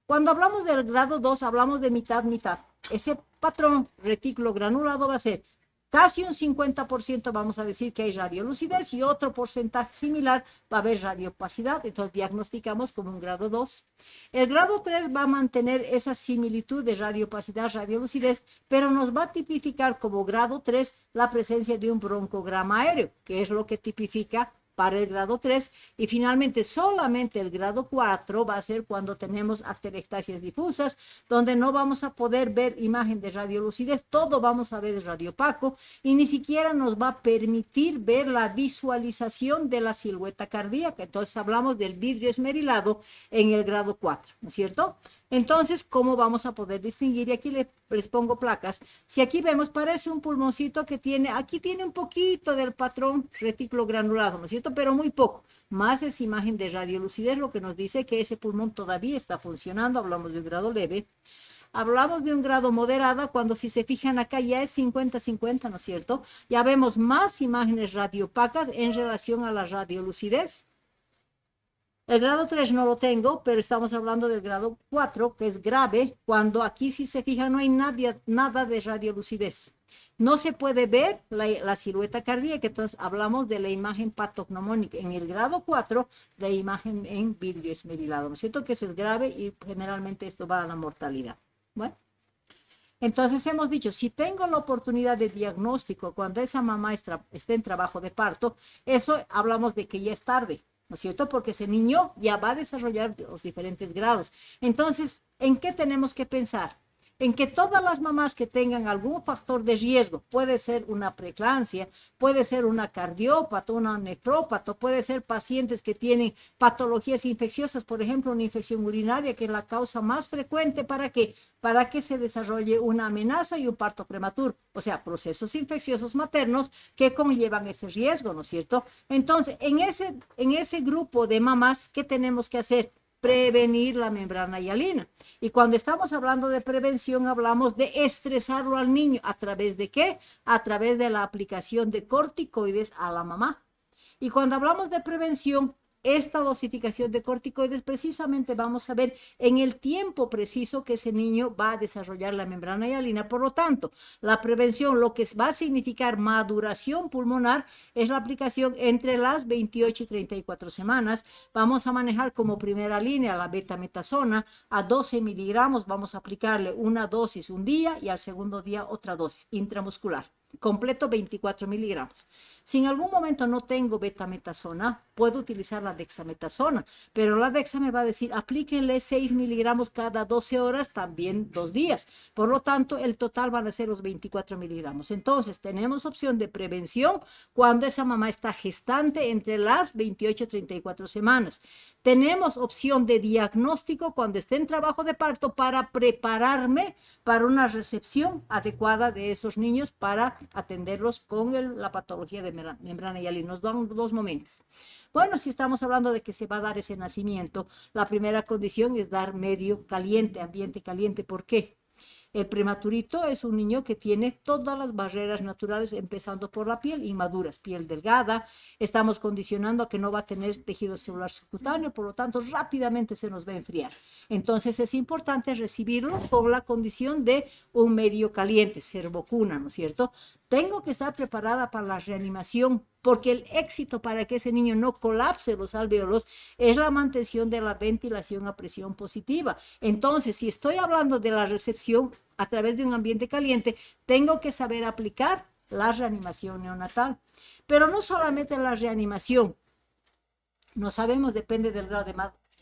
Cuando hablamos del grado 2, hablamos de mitad-mitad. Ese patrón retículo granulado va a ser casi un 50%, vamos a decir que hay radiolucidez, y otro porcentaje similar va a haber radiopacidad. Entonces diagnosticamos como un grado 2. El grado 3 va a mantener esa similitud de radiopacidad, radiolucidez, pero nos va a tipificar como grado 3 la presencia de un broncograma aéreo, que es lo que tipifica para el grado 3, y finalmente solamente el grado 4 va a ser cuando tenemos atelectasias difusas, donde no vamos a poder ver imagen de radiolucidez, todo vamos a ver de radiopaco, y ni siquiera nos va a permitir ver la visualización de la silueta cardíaca. Entonces hablamos del vidrio esmerilado en el grado 4, ¿no es cierto? Entonces, ¿cómo vamos a poder distinguir? Y aquí les pongo placas. Si aquí vemos, parece un pulmoncito que tiene, aquí tiene un poquito del patrón retículo granulado, ¿no es cierto?, pero muy poco. Más esa imagen de radiolucidez, lo que nos dice que ese pulmón todavía está funcionando. Hablamos de un grado leve. Hablamos de un grado moderado cuando, si se fijan acá, ya es 50-50, ¿no es cierto? Ya vemos más imágenes radiopacas en relación a la radiolucidez. El grado 3 no lo tengo, pero estamos hablando del grado 4, que es grave, cuando aquí, si se fijan, no hay nada de radiolucidez. No se puede ver la silueta cardíaca, entonces hablamos de la imagen patognomónica. En el grado 4, de imagen en vidrio esmerilado, ¿no es cierto? Que eso es grave y generalmente esto va a la mortalidad. Bueno. Entonces hemos dicho, si tengo la oportunidad de diagnóstico cuando esa mamá esté en trabajo de parto, eso hablamos de que ya es tarde, ¿no es cierto? Porque ese niño ya va a desarrollar los diferentes grados. Entonces, ¿en qué tenemos que pensar? En que todas las mamás que tengan algún factor de riesgo, puede ser una preeclampsia, puede ser una cardiópata, una nefrópata, puede ser pacientes que tienen patologías infecciosas, por ejemplo, una infección urinaria, que es la causa más frecuente ¿para qué? Para que se desarrolle una amenaza y un parto prematuro, o sea, procesos infecciosos maternos que conllevan ese riesgo, ¿no es cierto? Entonces, en ese grupo de mamás, ¿qué tenemos que hacer? Prevenir la membrana hialina. Y cuando estamos hablando de prevención, hablamos de estresarlo al niño. ¿A través de qué? A través de la aplicación de corticoides a la mamá. Y cuando hablamos de prevención, esta dosificación de corticoides precisamente vamos a ver en el tiempo preciso que ese niño va a desarrollar la membrana hialina. Por lo tanto, la prevención, lo que va a significar maduración pulmonar, es la aplicación entre las 28 y 34 semanas. Vamos a manejar como primera línea la betametasona a 12 miligramos. Vamos a aplicarle una dosis un día y al segundo día otra dosis intramuscular. Completo 24 miligramos. Si en algún momento no tengo betametasona, puedo utilizar la dexametasona, pero la dexa me va a decir, aplíquenle 6 miligramos cada 12 horas, también 2 días. Por lo tanto, el total van a ser los 24 miligramos. Entonces, tenemos opción de prevención cuando esa mamá está gestante entre las 28 y 34 semanas. Tenemos opción de diagnóstico cuando esté en trabajo de parto para prepararme para una recepción adecuada de esos niños para atenderlos con la patología de membrana hialina. Nos dan 2 momentos. Bueno, si estamos hablando de que se va a dar ese nacimiento, la primera condición es dar medio caliente, ambiente caliente. ¿Por qué? El prematurito es un niño que tiene todas las barreras naturales, empezando por la piel, inmaduras, piel delgada. Estamos condicionando a que no va a tener tejido celular subcutáneo, por lo tanto, rápidamente se nos va a enfriar. Entonces, es importante recibirlo con la condición de un medio caliente, servocuna, ¿no es cierto? Tengo que estar preparada para la reanimación, porque el éxito para que ese niño no colapse los alvéolos es la mantención de la ventilación a presión positiva. Entonces, si estoy hablando de la recepción a través de un ambiente caliente, tengo que saber aplicar la reanimación neonatal. Pero no solamente la reanimación, no sabemos, depende del grado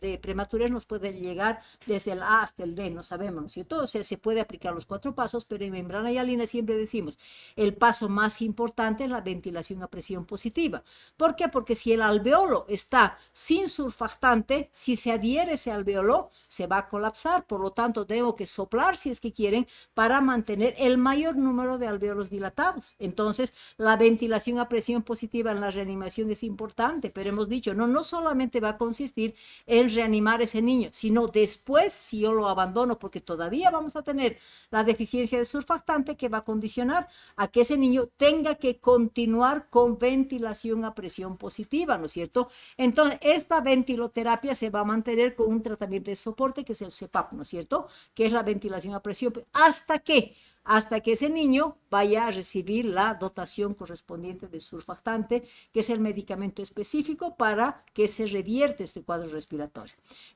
de prematurez, nos puede llegar desde el A hasta el D, no sabemos, ¿no es cierto? O sea, se puede aplicar los 4 pasos, pero en membrana hialina siempre decimos, el paso más importante es la ventilación a presión positiva. ¿Por qué? Porque si el alveolo está sin surfactante, si se adhiere ese alveolo, se va a colapsar, por lo tanto, tengo que soplar, si es que quieren, para mantener el mayor número de alveolos dilatados. Entonces, la ventilación a presión positiva en la reanimación es importante, pero hemos dicho, no solamente va a consistir en reanimar ese niño, sino después, si yo lo abandono, porque todavía vamos a tener la deficiencia de surfactante que va a condicionar a que ese niño tenga que continuar con ventilación a presión positiva, ¿no es cierto? Entonces, esta ventiloterapia se va a mantener con un tratamiento de soporte que es el CPAP, ¿no es cierto? Que es la ventilación a presión, hasta que ese niño vaya a recibir la dotación correspondiente de surfactante, que es el medicamento específico para que se revierte este cuadro respiratorio.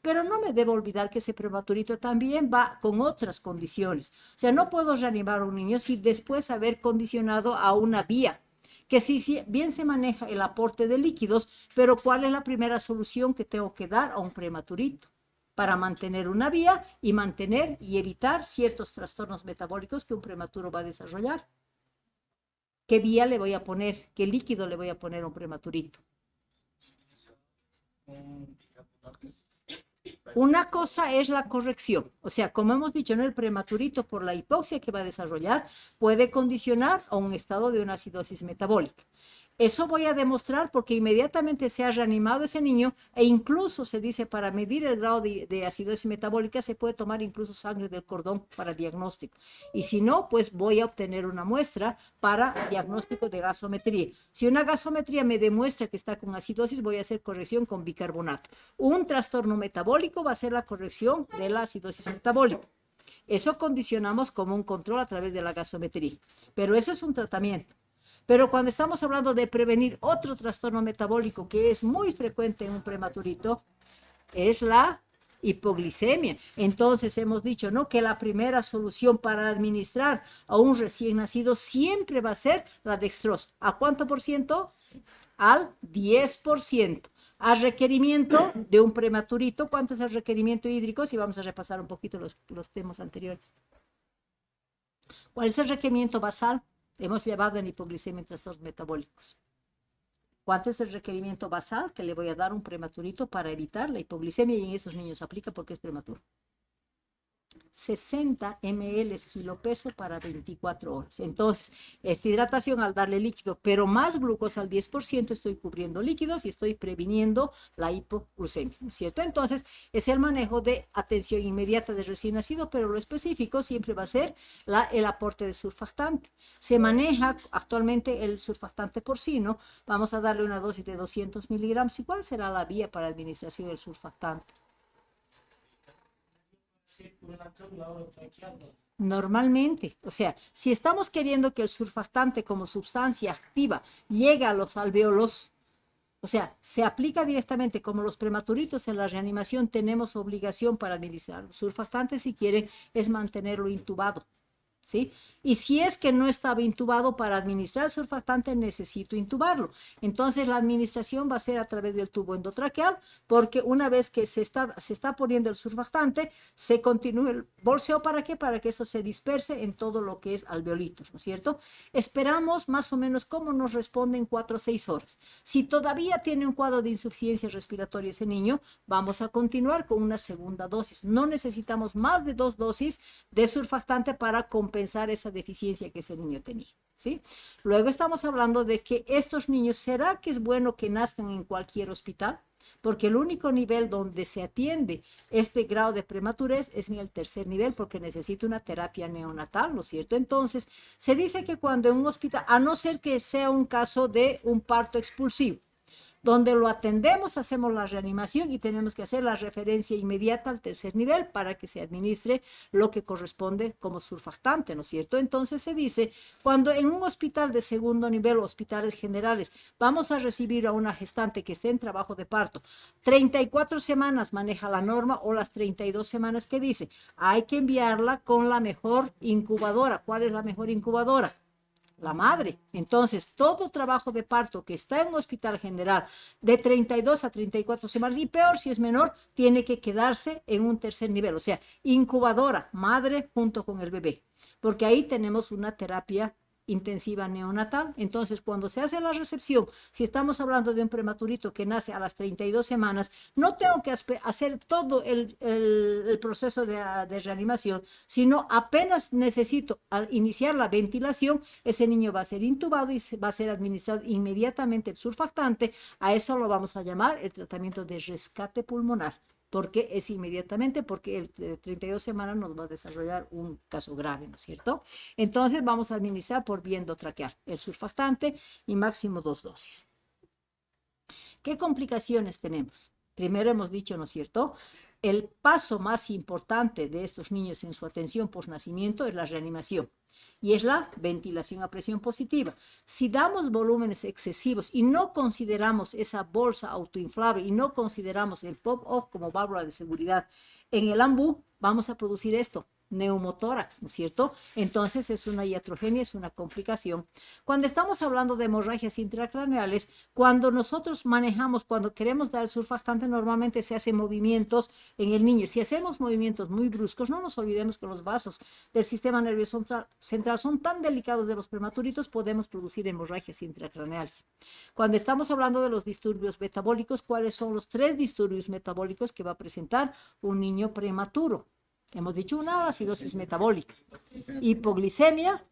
Pero no me debo olvidar que ese prematurito también va con otras condiciones. O sea, no puedo reanimar a un niño sin después haber condicionado a una vía, que sí, bien se maneja el aporte de líquidos, pero ¿cuál es la primera solución que tengo que dar a un prematurito? Para mantener una vía y mantener y evitar ciertos trastornos metabólicos que un prematuro va a desarrollar. ¿Qué vía le voy a poner? ¿Qué líquido le voy a poner a un prematurito? Una cosa es la corrección, o sea, como hemos dicho, el prematurito por la hipoxia que va a desarrollar puede condicionar a un estado de una acidosis metabólica. Eso voy a demostrar porque inmediatamente se ha reanimado ese niño e incluso se dice para medir el grado de acidosis metabólica se puede tomar incluso sangre del cordón para diagnóstico. Y si no, pues voy a obtener una muestra para diagnóstico de gasometría. Si una gasometría me demuestra que está con acidosis, voy a hacer corrección con bicarbonato. Un trastorno metabólico va a ser la corrección de la acidosis metabólica. Eso condicionamos como un control a través de la gasometría. Pero eso es un tratamiento. Pero cuando estamos hablando de prevenir otro trastorno metabólico que es muy frecuente en un prematurito, es la hipoglicemia. Entonces hemos dicho, ¿no?, que la primera solución para administrar a un recién nacido siempre va a ser la dextrosa. ¿A cuánto por ciento? Al 10%. A requerimiento de un prematurito, ¿cuánto es el requerimiento hídrico? Si vamos a repasar un poquito los temas anteriores. ¿Cuál es el requerimiento basal? Hemos llevado en hipoglicemia en trastornos metabólicos. ¿Cuánto es el requerimiento basal que le voy a dar a un prematurito para evitar la hipoglicemia? Y en esos niños aplica porque es prematuro. 60 ml kilopeso para 24 horas. Entonces, esta hidratación al darle líquido, pero más glucosa al 10%, estoy cubriendo líquidos y estoy previniendo la hipoglucemia, ¿no es cierto? Entonces, es el manejo de atención inmediata de recién nacido, pero lo específico siempre va a ser el aporte de surfactante. Se maneja actualmente el surfactante porcino, vamos a darle una dosis de 200 miligramos. ¿Y cuál será la vía para administración del surfactante? Normalmente, o sea, si estamos queriendo que el surfactante como sustancia activa llegue a los alvéolos, o sea, se aplica directamente como los prematuritos en la reanimación, tenemos obligación para administrar el surfactante, si quieren, es mantenerlo intubado. ¿Sí? Y si es que no estaba intubado, para administrar el surfactante necesito intubarlo. Entonces la administración va a ser a través del tubo endotraqueal, porque una vez que se está poniendo el surfactante, se continúa el bolseo. ¿Para qué? Para que eso se disperse en todo lo que es alveolitos, ¿no es cierto? Esperamos más o menos cómo nos responde en 4 a 6 horas. Si todavía tiene un cuadro de insuficiencia respiratoria ese niño, vamos a continuar con una segunda dosis. No necesitamos más de 2 dosis de surfactante para compensar esa deficiencia que ese niño tenía, ¿sí? Luego estamos hablando de que estos niños, ¿será que es bueno que nazcan en cualquier hospital? Porque el único nivel donde se atiende este grado de prematurez es en el tercer nivel, porque necesita una terapia neonatal, ¿no es cierto? Entonces, se dice que cuando en un hospital, a no ser que sea un caso de un parto expulsivo, donde lo atendemos, hacemos la reanimación y tenemos que hacer la referencia inmediata al tercer nivel para que se administre lo que corresponde como surfactante, ¿no es cierto? Entonces se dice, cuando en un hospital de segundo nivel o hospitales generales vamos a recibir a una gestante que esté en trabajo de parto, 34 semanas maneja la norma, o las 32 semanas que dice, hay que enviarla con la mejor incubadora. ¿Cuál es la mejor incubadora? La madre. Entonces, todo trabajo de parto que está en un hospital general de 32 a 34 semanas, y peor si es menor, tiene que quedarse en un tercer nivel, o sea, incubadora, madre junto con el bebé, porque ahí tenemos una terapia intensiva neonatal. Entonces, cuando se hace la recepción, si estamos hablando de un prematurito que nace a las 32 semanas, no tengo que hacer todo el proceso de reanimación, sino apenas necesito iniciar la ventilación, ese niño va a ser intubado y va a ser administrado inmediatamente el surfactante. A eso lo vamos a llamar el tratamiento de rescate pulmonar, porque es inmediatamente, porque el 32 semanas nos va a desarrollar un caso grave, ¿no es cierto? Entonces vamos a administrar por vía endotraqueal el surfactante y máximo 2 dosis. ¿Qué complicaciones tenemos? Primero hemos dicho, ¿no es cierto?, el paso más importante de estos niños en su atención posnacimiento es la reanimación y es la ventilación a presión positiva. Si damos volúmenes excesivos y no consideramos esa bolsa autoinflable y no consideramos el pop-off como válvula de seguridad en el AMBU, vamos a producir esto, neumotórax, ¿no es cierto? Entonces es una iatrogenia, es una complicación. Cuando estamos hablando de hemorragias intracraneales, cuando nosotros manejamos, cuando queremos dar el surfactante, normalmente se hacen movimientos en el niño. Si hacemos movimientos muy bruscos, no nos olvidemos que los vasos del sistema nervioso central son tan delicados de los prematuritos, podemos producir hemorragias intracraneales. Cuando estamos hablando de los disturbios metabólicos, ¿cuáles son los 3 disturbios metabólicos que va a presentar un niño prematuro? Hemos dicho una acidosis metabólica, hipoglicemia,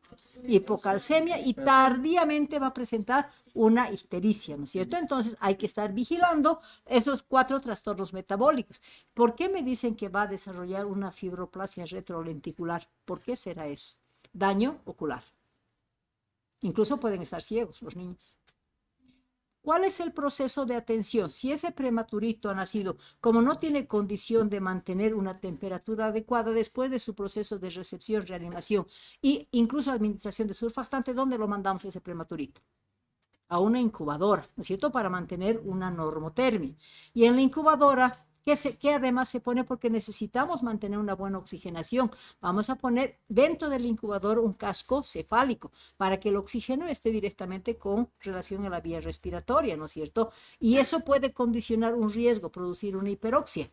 hipocalcemia y tardíamente va a presentar una ictericia, ¿no es cierto? Entonces hay que estar vigilando esos 4 trastornos metabólicos. ¿Por qué me dicen que va a desarrollar una fibroplasia retrolenticular? ¿Por qué será eso? Daño ocular. Incluso pueden estar ciegos los niños. ¿Cuál es el proceso de atención? Si ese prematurito ha nacido, como no tiene condición de mantener una temperatura adecuada después de su proceso de recepción, reanimación e incluso administración de surfactante, ¿dónde lo mandamos a ese prematurito? A una incubadora, ¿no es cierto? Para mantener una normotermia. Y en la incubadora, ¿qué además se pone? Porque necesitamos mantener una buena oxigenación. Vamos a poner dentro del incubador un casco cefálico para que el oxígeno esté directamente con relación a la vía respiratoria, ¿no es cierto? Y eso puede condicionar un riesgo, producir una hiperoxia.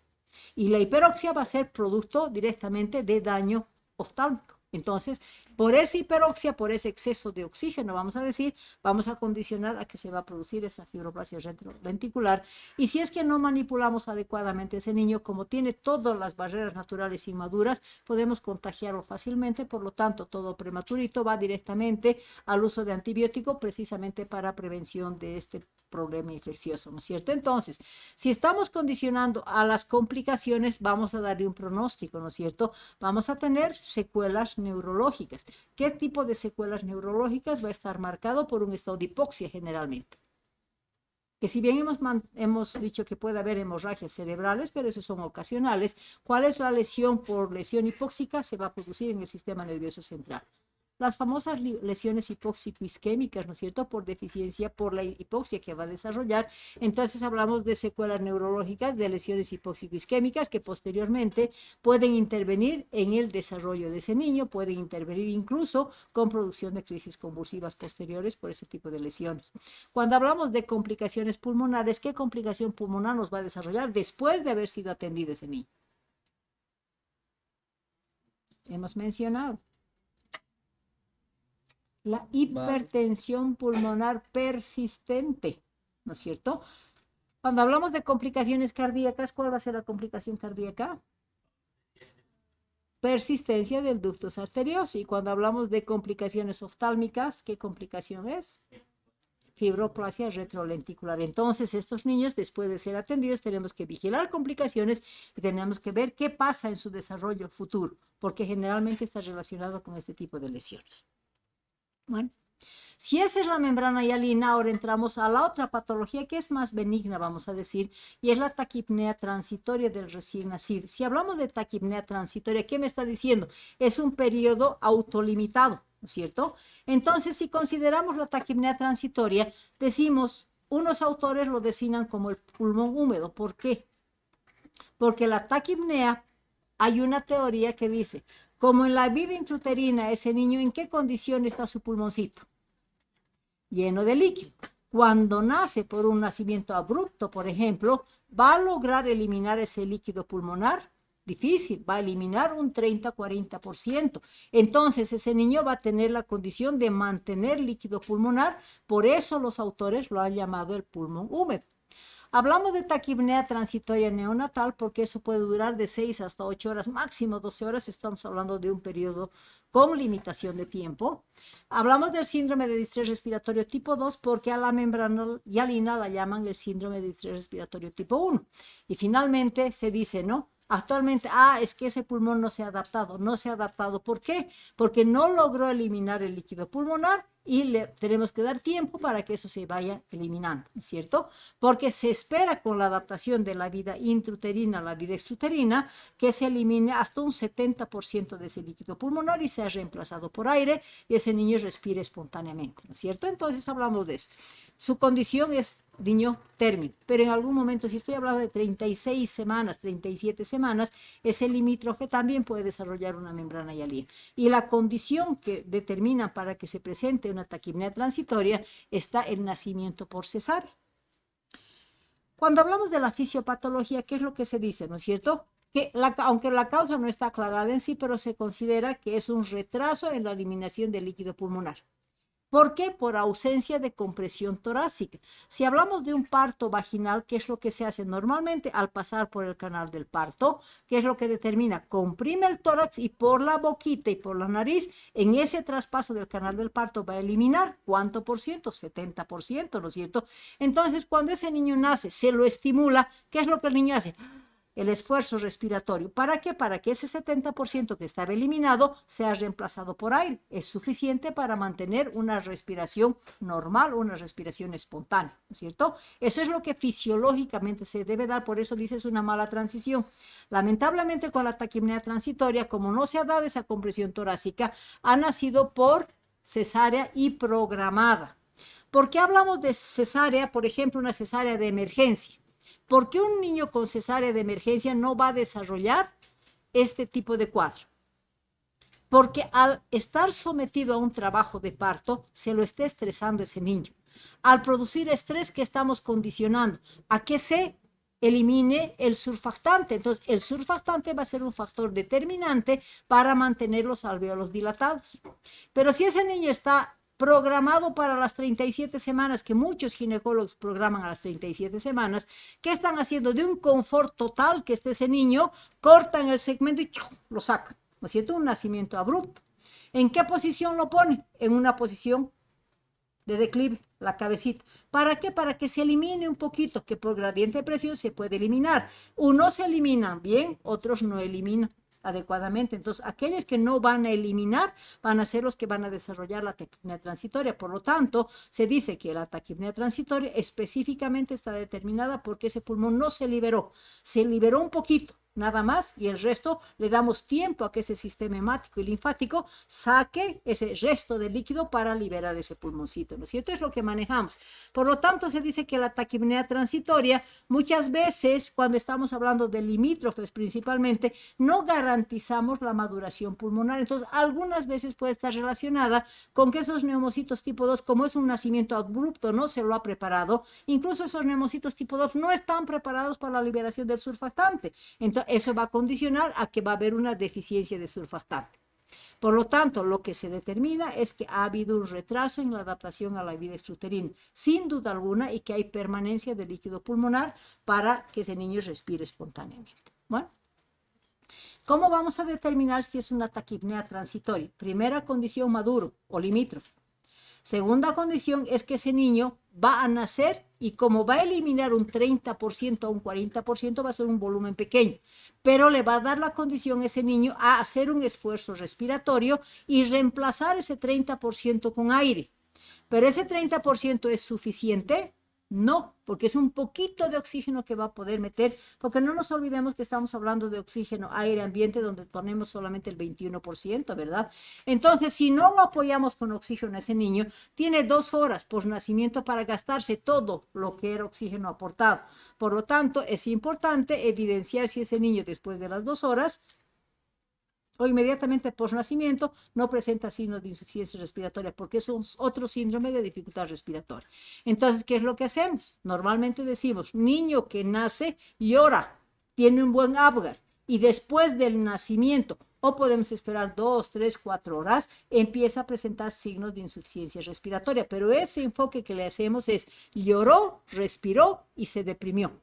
Y la hiperoxia va a ser producto directamente de daño oftálmico. Entonces, por esa hiperoxia, por ese exceso de oxígeno, vamos a decir, vamos a condicionar a que se va a producir esa fibroplasia retrolenticular. Y si es que no manipulamos adecuadamente ese niño, como tiene todas las barreras naturales inmaduras, podemos contagiarlo fácilmente. Por lo tanto, todo prematurito va directamente al uso de antibiótico precisamente para prevención de este problema infeccioso, ¿no es cierto? Entonces, si estamos condicionando a las complicaciones, vamos a darle un pronóstico, ¿no es cierto? Vamos a tener secuelas neurológicas. ¿Qué tipo de secuelas neurológicas? Va a estar marcado por un estado de hipoxia generalmente. Que si bien hemos dicho que puede haber hemorragias cerebrales, pero esos son ocasionales. ¿Cuál es la lesión por lesión hipóxica? Se va a producir en el sistema nervioso central. Las famosas lesiones hipóxico-isquémicas, ¿no es cierto? Por deficiencia, por la hipoxia que va a desarrollar. Entonces hablamos de secuelas neurológicas, de lesiones hipóxico-isquémicas que posteriormente pueden intervenir en el desarrollo de ese niño, pueden intervenir incluso con producción de crisis convulsivas posteriores por ese tipo de lesiones. Cuando hablamos de complicaciones pulmonares, ¿qué complicación pulmonar nos va a desarrollar después de haber sido atendido ese niño? Hemos mencionado la hipertensión pulmonar persistente, ¿no es cierto? Cuando hablamos de complicaciones cardíacas, ¿cuál va a ser la complicación cardíaca? Persistencia del ductus arterioso. Y cuando hablamos de complicaciones oftálmicas, ¿qué complicación es? Fibroplasia retrolenticular. Entonces, estos niños, después de ser atendidos, tenemos que vigilar complicaciones y tenemos que ver qué pasa en su desarrollo futuro, porque generalmente está relacionado con este tipo de lesiones. Bueno, si esa es la membrana hialina, ahora entramos a la otra patología que es más benigna, vamos a decir, y es la taquipnea transitoria del recién nacido. Si hablamos de taquipnea transitoria, ¿qué me está diciendo? Es un periodo autolimitado, ¿no es cierto? Entonces, si consideramos la taquipnea transitoria, decimos, unos autores lo designan como el pulmón húmedo. ¿Por qué? Porque la taquipnea, hay una teoría que dice, como en la vida intrauterina, ese niño, ¿en qué condición está su pulmoncito? Lleno de líquido. Cuando nace por un nacimiento abrupto, por ejemplo, ¿va a lograr eliminar ese líquido pulmonar? Difícil, va a eliminar un 30-40%. Entonces, ese niño va a tener la condición de mantener líquido pulmonar, por eso los autores lo han llamado el pulmón húmedo. Hablamos de taquipnea transitoria neonatal porque eso puede durar de 6 hasta 8 horas, máximo 12 horas. Estamos hablando de un periodo con limitación de tiempo. Hablamos del síndrome de distrés respiratorio tipo 2 porque a la membrana hialina la llaman el síndrome de distrés respiratorio tipo 1. Y finalmente se dice, ¿no? Actualmente, es que ese pulmón no se ha adaptado. No se ha adaptado. ¿Por qué? Porque no logró eliminar el líquido pulmonar y le tenemos que dar tiempo para que eso se vaya eliminando, ¿no es cierto? Porque se espera con la adaptación de la vida intrauterina a la vida extrauterina que se elimine hasta un 70% de ese líquido pulmonar y sea reemplazado por aire y ese niño respire espontáneamente, ¿no es cierto? Entonces hablamos de eso. Su condición es niño término, pero en algún momento, si estoy hablando de 36 semanas, 37 semanas, ese limítrofe también puede desarrollar una membrana hialina. Y la condición que determina para que se presente una taquipnea transitoria está el nacimiento por cesárea. Cuando hablamos de la fisiopatología, ¿qué es lo que se dice, no es cierto? Que aunque la causa no está aclarada en sí, pero se considera que es un retraso en la eliminación del líquido pulmonar. ¿Por qué? Por ausencia de compresión torácica. Si hablamos de un parto vaginal, ¿qué es lo que se hace normalmente al pasar por el canal del parto? ¿Qué es lo que determina? Comprime el tórax y por la boquita y por la nariz, en ese traspaso del canal del parto va a eliminar, ¿cuánto por ciento? 70%, ¿no es cierto? Entonces, cuando ese niño nace, se lo estimula, ¿qué es lo que el niño hace? El esfuerzo respiratorio. ¿Para qué? Para que ese 70% que estaba eliminado sea reemplazado por aire. Es suficiente para mantener una respiración normal, una respiración espontánea, ¿no es cierto? Eso es lo que fisiológicamente se debe dar, por eso dices una mala transición. Lamentablemente con la taquipnea transitoria, como no se ha dado esa compresión torácica, ha nacido por cesárea y programada. ¿Por qué hablamos de cesárea? Por ejemplo, una cesárea de emergencia. ¿Por qué un niño con cesárea de emergencia no va a desarrollar este tipo de cuadro? Porque al estar sometido a un trabajo de parto, se lo está estresando ese niño. Al producir estrés, ¿qué estamos condicionando? A que se elimine el surfactante. Entonces, el surfactante va a ser un factor determinante para mantener los alvéolos dilatados. Pero si ese niño está programado para las 37 semanas, que muchos ginecólogos programan a las 37 semanas, ¿qué están haciendo? De un confort total que esté ese niño, cortan el segmento y lo sacan, ¿no es cierto? Un nacimiento abrupto. ¿En qué posición lo pone? En una posición de declive, la cabecita. ¿Para qué? Para que se elimine un poquito, que por gradiente de presión se puede eliminar. Unos se eliminan bien, otros no eliminan adecuadamente. Entonces, aquellos que no van a eliminar van a ser los que van a desarrollar la taquipnea transitoria. Por lo tanto, se dice que la taquipnea transitoria específicamente está determinada porque ese pulmón no se liberó un poquito, nada más, y el resto le damos tiempo a que ese sistema hemático y linfático saque ese resto de líquido para liberar ese pulmoncito, ¿no es cierto? Es lo que manejamos. Por lo tanto, se dice que la taquipnea transitoria, muchas veces, cuando estamos hablando de limítrofes principalmente, no garantizamos la maduración pulmonar. Entonces, algunas veces puede estar relacionada con que esos neumocitos tipo 2, como es un nacimiento abrupto, no se lo ha preparado, incluso esos neumocitos tipo 2 no están preparados para la liberación del surfactante. Entonces, eso va a condicionar a que va a haber una deficiencia de surfactante. Por lo tanto, lo que se determina es que ha habido un retraso en la adaptación a la vida extrauterina, sin duda alguna, y que hay permanencia de líquido pulmonar para que ese niño respire espontáneamente. Bueno, ¿cómo vamos a determinar si es una taquipnea transitoria? Primera condición, maduro o limítrofe. Segunda condición es que ese niño va a nacer y como va a eliminar un 30% a un 40%, va a ser un volumen pequeño, pero le va a dar la condición a ese niño a hacer un esfuerzo respiratorio y reemplazar ese 30% con aire. ¿Pero ese 30% es suficiente? No, porque es un poquito de oxígeno que va a poder meter, porque no nos olvidemos que estamos hablando de oxígeno, aire, ambiente, donde tenemos solamente el 21%, ¿verdad? Entonces, si no lo apoyamos con oxígeno a ese niño, tiene 2 horas por nacimiento para gastarse todo lo que era oxígeno aportado. Por lo tanto, es importante evidenciar si ese niño después de las 2 horas o inmediatamente por nacimiento no presenta signos de insuficiencia respiratoria, porque es otro síndrome de dificultad respiratoria. Entonces, ¿qué es lo que hacemos? Normalmente decimos, niño que nace llora, tiene un buen Apgar, y después del nacimiento, o podemos esperar 2, 3, 4 horas, empieza a presentar signos de insuficiencia respiratoria, pero ese enfoque que le hacemos es lloró, respiró y se deprimió,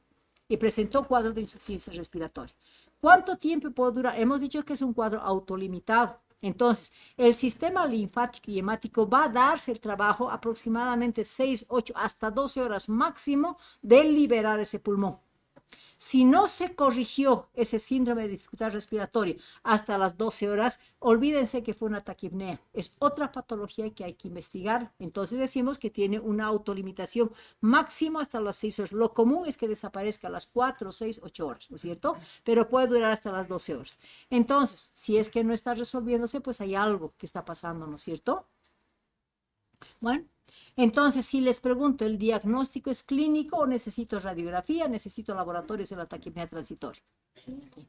y presentó cuadros de insuficiencia respiratoria. ¿Cuánto tiempo puede durar? Hemos dicho que es un cuadro autolimitado. Entonces, el sistema linfático y hemático va a darse el trabajo aproximadamente 6, 8, hasta 12 horas máximo de liberar ese pulmón. Si no se corrigió ese síndrome de dificultad respiratoria hasta las 12 horas, olvídense que fue una taquipnea. Es otra patología que hay que investigar. Entonces decimos que tiene una autolimitación máximo hasta las 6 horas. Lo común es que desaparezca a las 4, 6, 8 horas, ¿no es cierto? Pero puede durar hasta las 12 horas. Entonces, si es que no está resolviéndose, pues hay algo que está pasando, ¿no es cierto? Bueno. Entonces, si les pregunto, ¿el diagnóstico es clínico o necesito radiografía, necesito laboratorios en la taquipnea transitoria?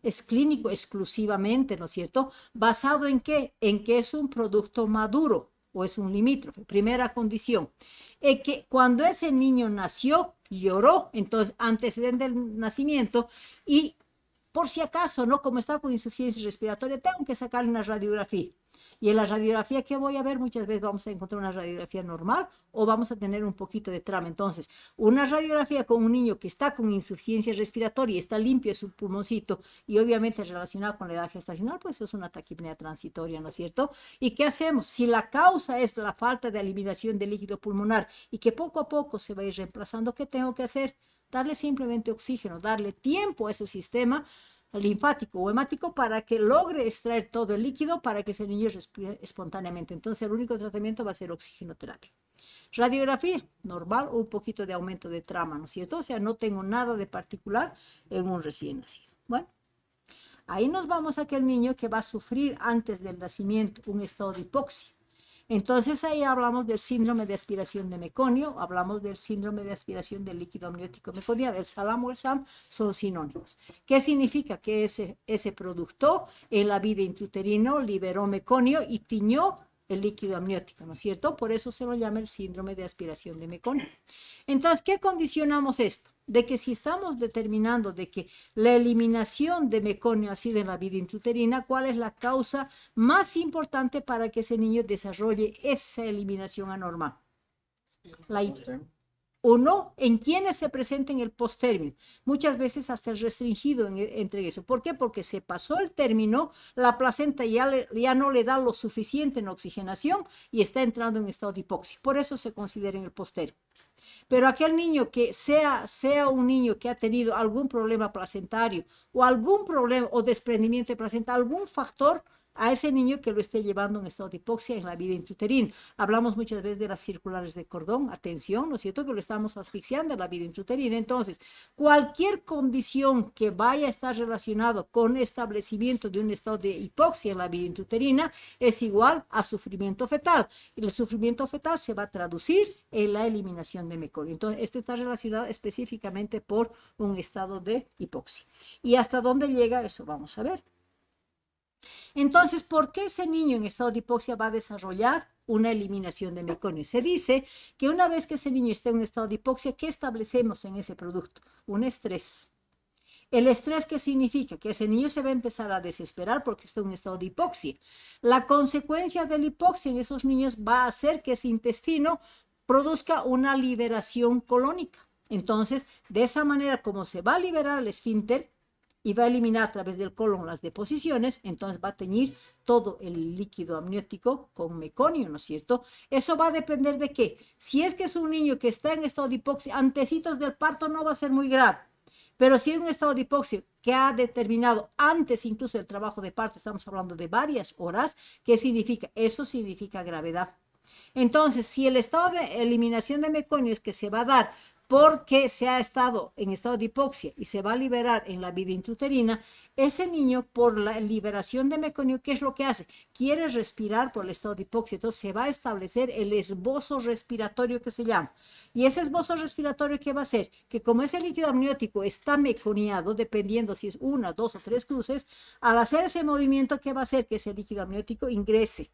Es clínico exclusivamente, ¿no es cierto? ¿Basado en qué? En que es un producto maduro o es un limítrofe. Primera condición, que cuando ese niño nació, lloró, entonces antecedente del nacimiento, y por si acaso, ¿no? Como está con insuficiencia respiratoria, tengo que sacarle una radiografía. Y en la radiografía que voy a ver, muchas veces vamos a encontrar una radiografía normal o vamos a tener un poquito de trama. Entonces, una radiografía con un niño que está con insuficiencia respiratoria, está limpio su pulmoncito y obviamente relacionado con la edad gestacional, pues es una taquipnea transitoria, ¿no es cierto? ¿Y qué hacemos? Si la causa es la falta de eliminación de líquido pulmonar y que poco a poco se va a ir reemplazando, ¿qué tengo que hacer? Darle simplemente oxígeno, darle tiempo a ese sistema linfático o hemático para que logre extraer todo el líquido para que ese niño respire espontáneamente. Entonces, el único tratamiento va a ser oxigenoterapia. Radiografía, normal o un poquito de aumento de trama, ¿no es cierto? O sea, no tengo nada de particular en un recién nacido. Bueno, ahí nos vamos a aquel niño que va a sufrir antes del nacimiento un estado de hipoxia. Entonces ahí hablamos del síndrome de aspiración de meconio, hablamos del síndrome de aspiración del líquido amniótico meconiano, el SALAM o el SAM son sinónimos. ¿Qué significa? Que ese producto en la vida intrauterino liberó meconio y tiñó el líquido amniótico, ¿no es cierto? Por eso se lo llama el síndrome de aspiración de meconio. Entonces, ¿qué condicionamos esto? De que si estamos determinando de que la eliminación de meconio ha sido en la vida intrauterina, ¿cuál es la causa más importante para que ese niño desarrolle esa eliminación anormal? La uno, en quienes se presenta en el posttérmino, muchas veces hasta el restringido entre eso. ¿Por qué? Porque se pasó el término, la placenta ya no le da lo suficiente en oxigenación y está entrando en estado de hipoxia. Por eso se considera en el posttérmino. Pero aquel niño que sea un niño que ha tenido algún problema placentario o algún problema o desprendimiento de placenta, algún factor a ese niño que lo esté llevando en estado de hipoxia en la vida intrauterina. Hablamos muchas veces de las circulares de cordón, atención, ¿no es cierto? Que lo estamos asfixiando en la vida intrauterina. Entonces, cualquier condición que vaya a estar relacionado con establecimiento de un estado de hipoxia en la vida intrauterina es igual a sufrimiento fetal. Y el sufrimiento fetal se va a traducir en la eliminación de meconio. Entonces, esto está relacionado específicamente por un estado de hipoxia. ¿Y hasta dónde llega? Eso vamos a ver. Entonces, ¿por qué ese niño en estado de hipoxia va a desarrollar una eliminación de meconio? Se dice que una vez que ese niño esté en un estado de hipoxia, ¿qué establecemos en ese producto? Un estrés. ¿El estrés qué significa? Que ese niño se va a empezar a desesperar porque está en un estado de hipoxia. La consecuencia de la hipoxia en esos niños va a hacer que ese intestino produzca una liberación colónica. Entonces, de esa manera, como se va a liberar el esfínter, y va a eliminar a través del colon las deposiciones, entonces va a teñir todo el líquido amniótico con meconio, ¿no es cierto? Eso va a depender de qué. Si es que es un niño que está en estado de hipoxia, antecitos del parto no va a ser muy grave, pero si es un estado de hipoxia que ha determinado antes incluso del trabajo de parto, estamos hablando de varias horas, ¿qué significa? Eso significa gravedad. Entonces, si el estado de eliminación de meconio es que se va a dar porque se ha estado en estado de hipoxia y se va a liberar en la vida intrauterina, ese niño por la liberación de meconio, ¿qué es lo que hace? Quiere respirar por el estado de hipoxia, entonces se va a establecer el esbozo respiratorio que se llama. Y ese esbozo respiratorio, ¿qué va a hacer? Que como ese líquido amniótico está meconiado, dependiendo si es una, dos o tres cruces, al hacer ese movimiento, ¿qué va a hacer? Que ese líquido amniótico ingrese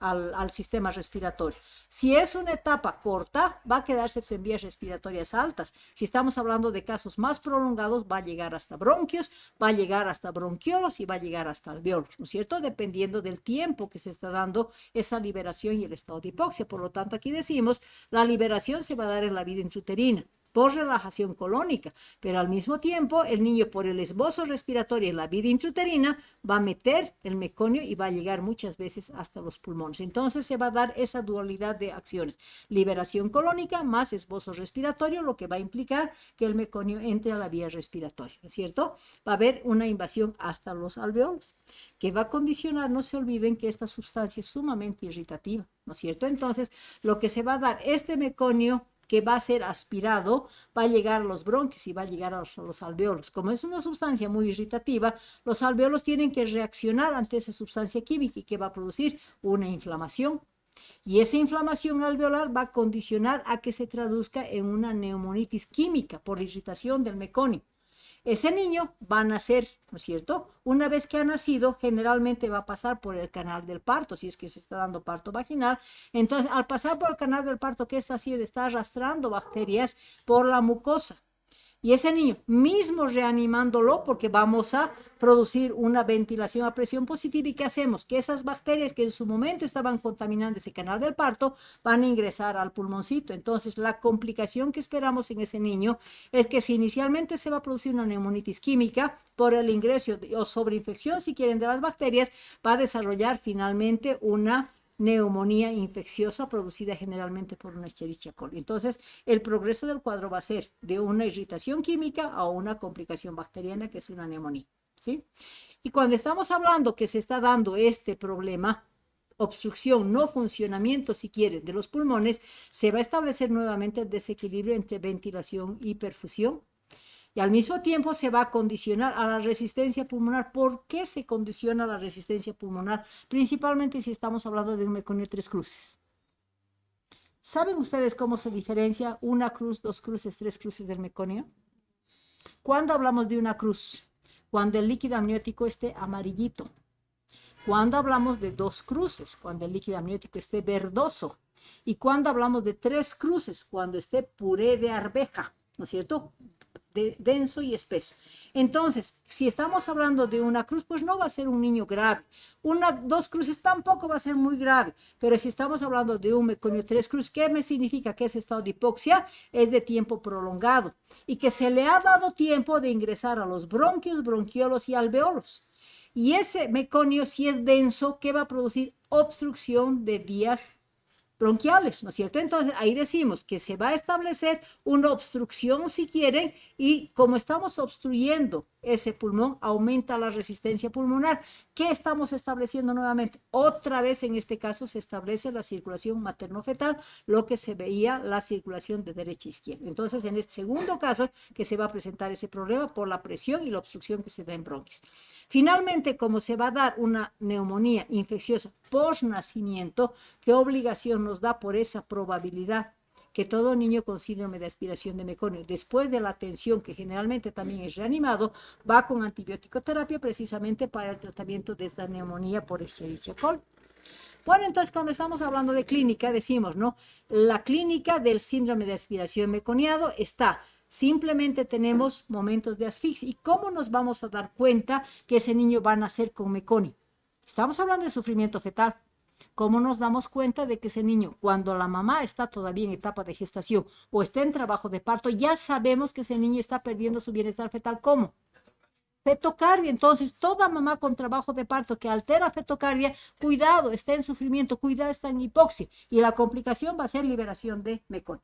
al sistema respiratorio. Si es una etapa corta, va a quedarse en vías respiratorias altas. Si estamos hablando de casos más prolongados, va a llegar hasta bronquios, va a llegar hasta bronquiolos y va a llegar hasta alveolos, ¿no es cierto? Dependiendo del tiempo que se está dando esa liberación y el estado de hipoxia. Por lo tanto, aquí decimos, la liberación se va a dar en la vida intrauterina por relajación colónica, pero al mismo tiempo el niño por el esbozo respiratorio en la vida intrauterina va a meter el meconio y va a llegar muchas veces hasta los pulmones. Entonces se va a dar esa dualidad de acciones, liberación colónica más esbozo respiratorio, lo que va a implicar que el meconio entre a la vía respiratoria, ¿no es cierto? Va a haber una invasión hasta los alveolos, que va a condicionar, no se olviden que esta sustancia es sumamente irritativa, ¿no es cierto? Entonces lo que se va a dar, este meconio que va a ser aspirado, va a llegar a los bronquios y va a llegar a los alveolos. Como es una sustancia muy irritativa, los alveolos tienen que reaccionar ante esa sustancia química y que va a producir una inflamación. Y esa inflamación alveolar va a condicionar a que se traduzca en una neumonitis química por irritación del meconio. Ese niño va a nacer, ¿no es cierto? Una vez que ha nacido, generalmente va a pasar por el canal del parto, si es que se está dando parto vaginal. Entonces, al pasar por el canal del parto, ¿qué está haciendo? Está arrastrando bacterias por la mucosa. Y ese niño, mismo reanimándolo, porque vamos a producir una ventilación a presión positiva, ¿y qué hacemos? Que esas bacterias que en su momento estaban contaminando ese canal del parto van a ingresar al pulmoncito. Entonces, la complicación que esperamos en ese niño es que si inicialmente se va a producir una neumonitis química por el ingreso o sobreinfección, si quieren, de las bacterias, va a desarrollar finalmente una neumonía infecciosa producida generalmente por una Escherichia coli. Entonces, el progreso del cuadro va a ser de una irritación química a una complicación bacteriana, que es una neumonía, ¿sí? Y cuando estamos hablando que se está dando este problema, obstrucción, no funcionamiento, si quieren, de los pulmones, se va a establecer nuevamente el desequilibrio entre ventilación y perfusión. Y al mismo tiempo se va a condicionar a la resistencia pulmonar. ¿Por qué se condiciona la resistencia pulmonar? Principalmente si estamos hablando de un meconio tres cruces. ¿Saben ustedes cómo se diferencia una cruz, dos cruces, tres cruces del meconio? ¿Cuándo hablamos de una cruz? Cuando el líquido amniótico esté amarillito. Cuando hablamos de dos cruces, cuando el líquido amniótico esté verdoso. Y cuando hablamos de tres cruces, cuando esté puré de arveja, ¿no es cierto? Denso y espeso. Entonces, si estamos hablando de una cruz, pues no va a ser un niño grave. Dos cruces tampoco va a ser muy grave. Pero si estamos hablando de un meconio tres cruz, ¿qué me significa? Que ese estado de hipoxia es de tiempo prolongado y que se le ha dado tiempo de ingresar a los bronquios, bronquiolos y alveolos. Y ese meconio, si es denso, ¿qué va a producir? Obstrucción de vías bronquiales, ¿no es cierto? Entonces ahí decimos que se va a establecer una obstrucción, si quieren, y como estamos obstruyendo ese pulmón, aumenta la resistencia pulmonar. ¿Qué estamos estableciendo nuevamente? Otra vez en este caso se establece la circulación materno-fetal, lo que se veía la circulación de derecha a izquierda. Entonces en este segundo caso que se va a presentar ese problema por la presión y la obstrucción que se da en bronquios. Finalmente, como se va a dar una neumonía infecciosa post nacimiento, ¿qué obligación nos da por esa probabilidad? Que todo niño con síndrome de aspiración de meconio, después de la atención, que generalmente también es reanimado, va con antibiótico terapia precisamente para el tratamiento de esta neumonía por Escherichia coli. Bueno, entonces cuando estamos hablando de clínica, decimos, ¿no? La clínica del síndrome de aspiración meconiado está. Simplemente tenemos momentos de asfixia. ¿Y cómo nos vamos a dar cuenta que ese niño va a nacer con meconio? Estamos hablando de sufrimiento fetal. ¿Cómo nos damos cuenta de que ese niño, cuando la mamá está todavía en etapa de gestación o está en trabajo de parto, ya sabemos que ese niño está perdiendo su bienestar fetal? ¿Cómo? Fetocardia. Entonces, toda mamá con trabajo de parto que altera fetocardia, cuidado, está en sufrimiento, cuidado, está en hipoxia. Y la complicación va a ser liberación de meconio.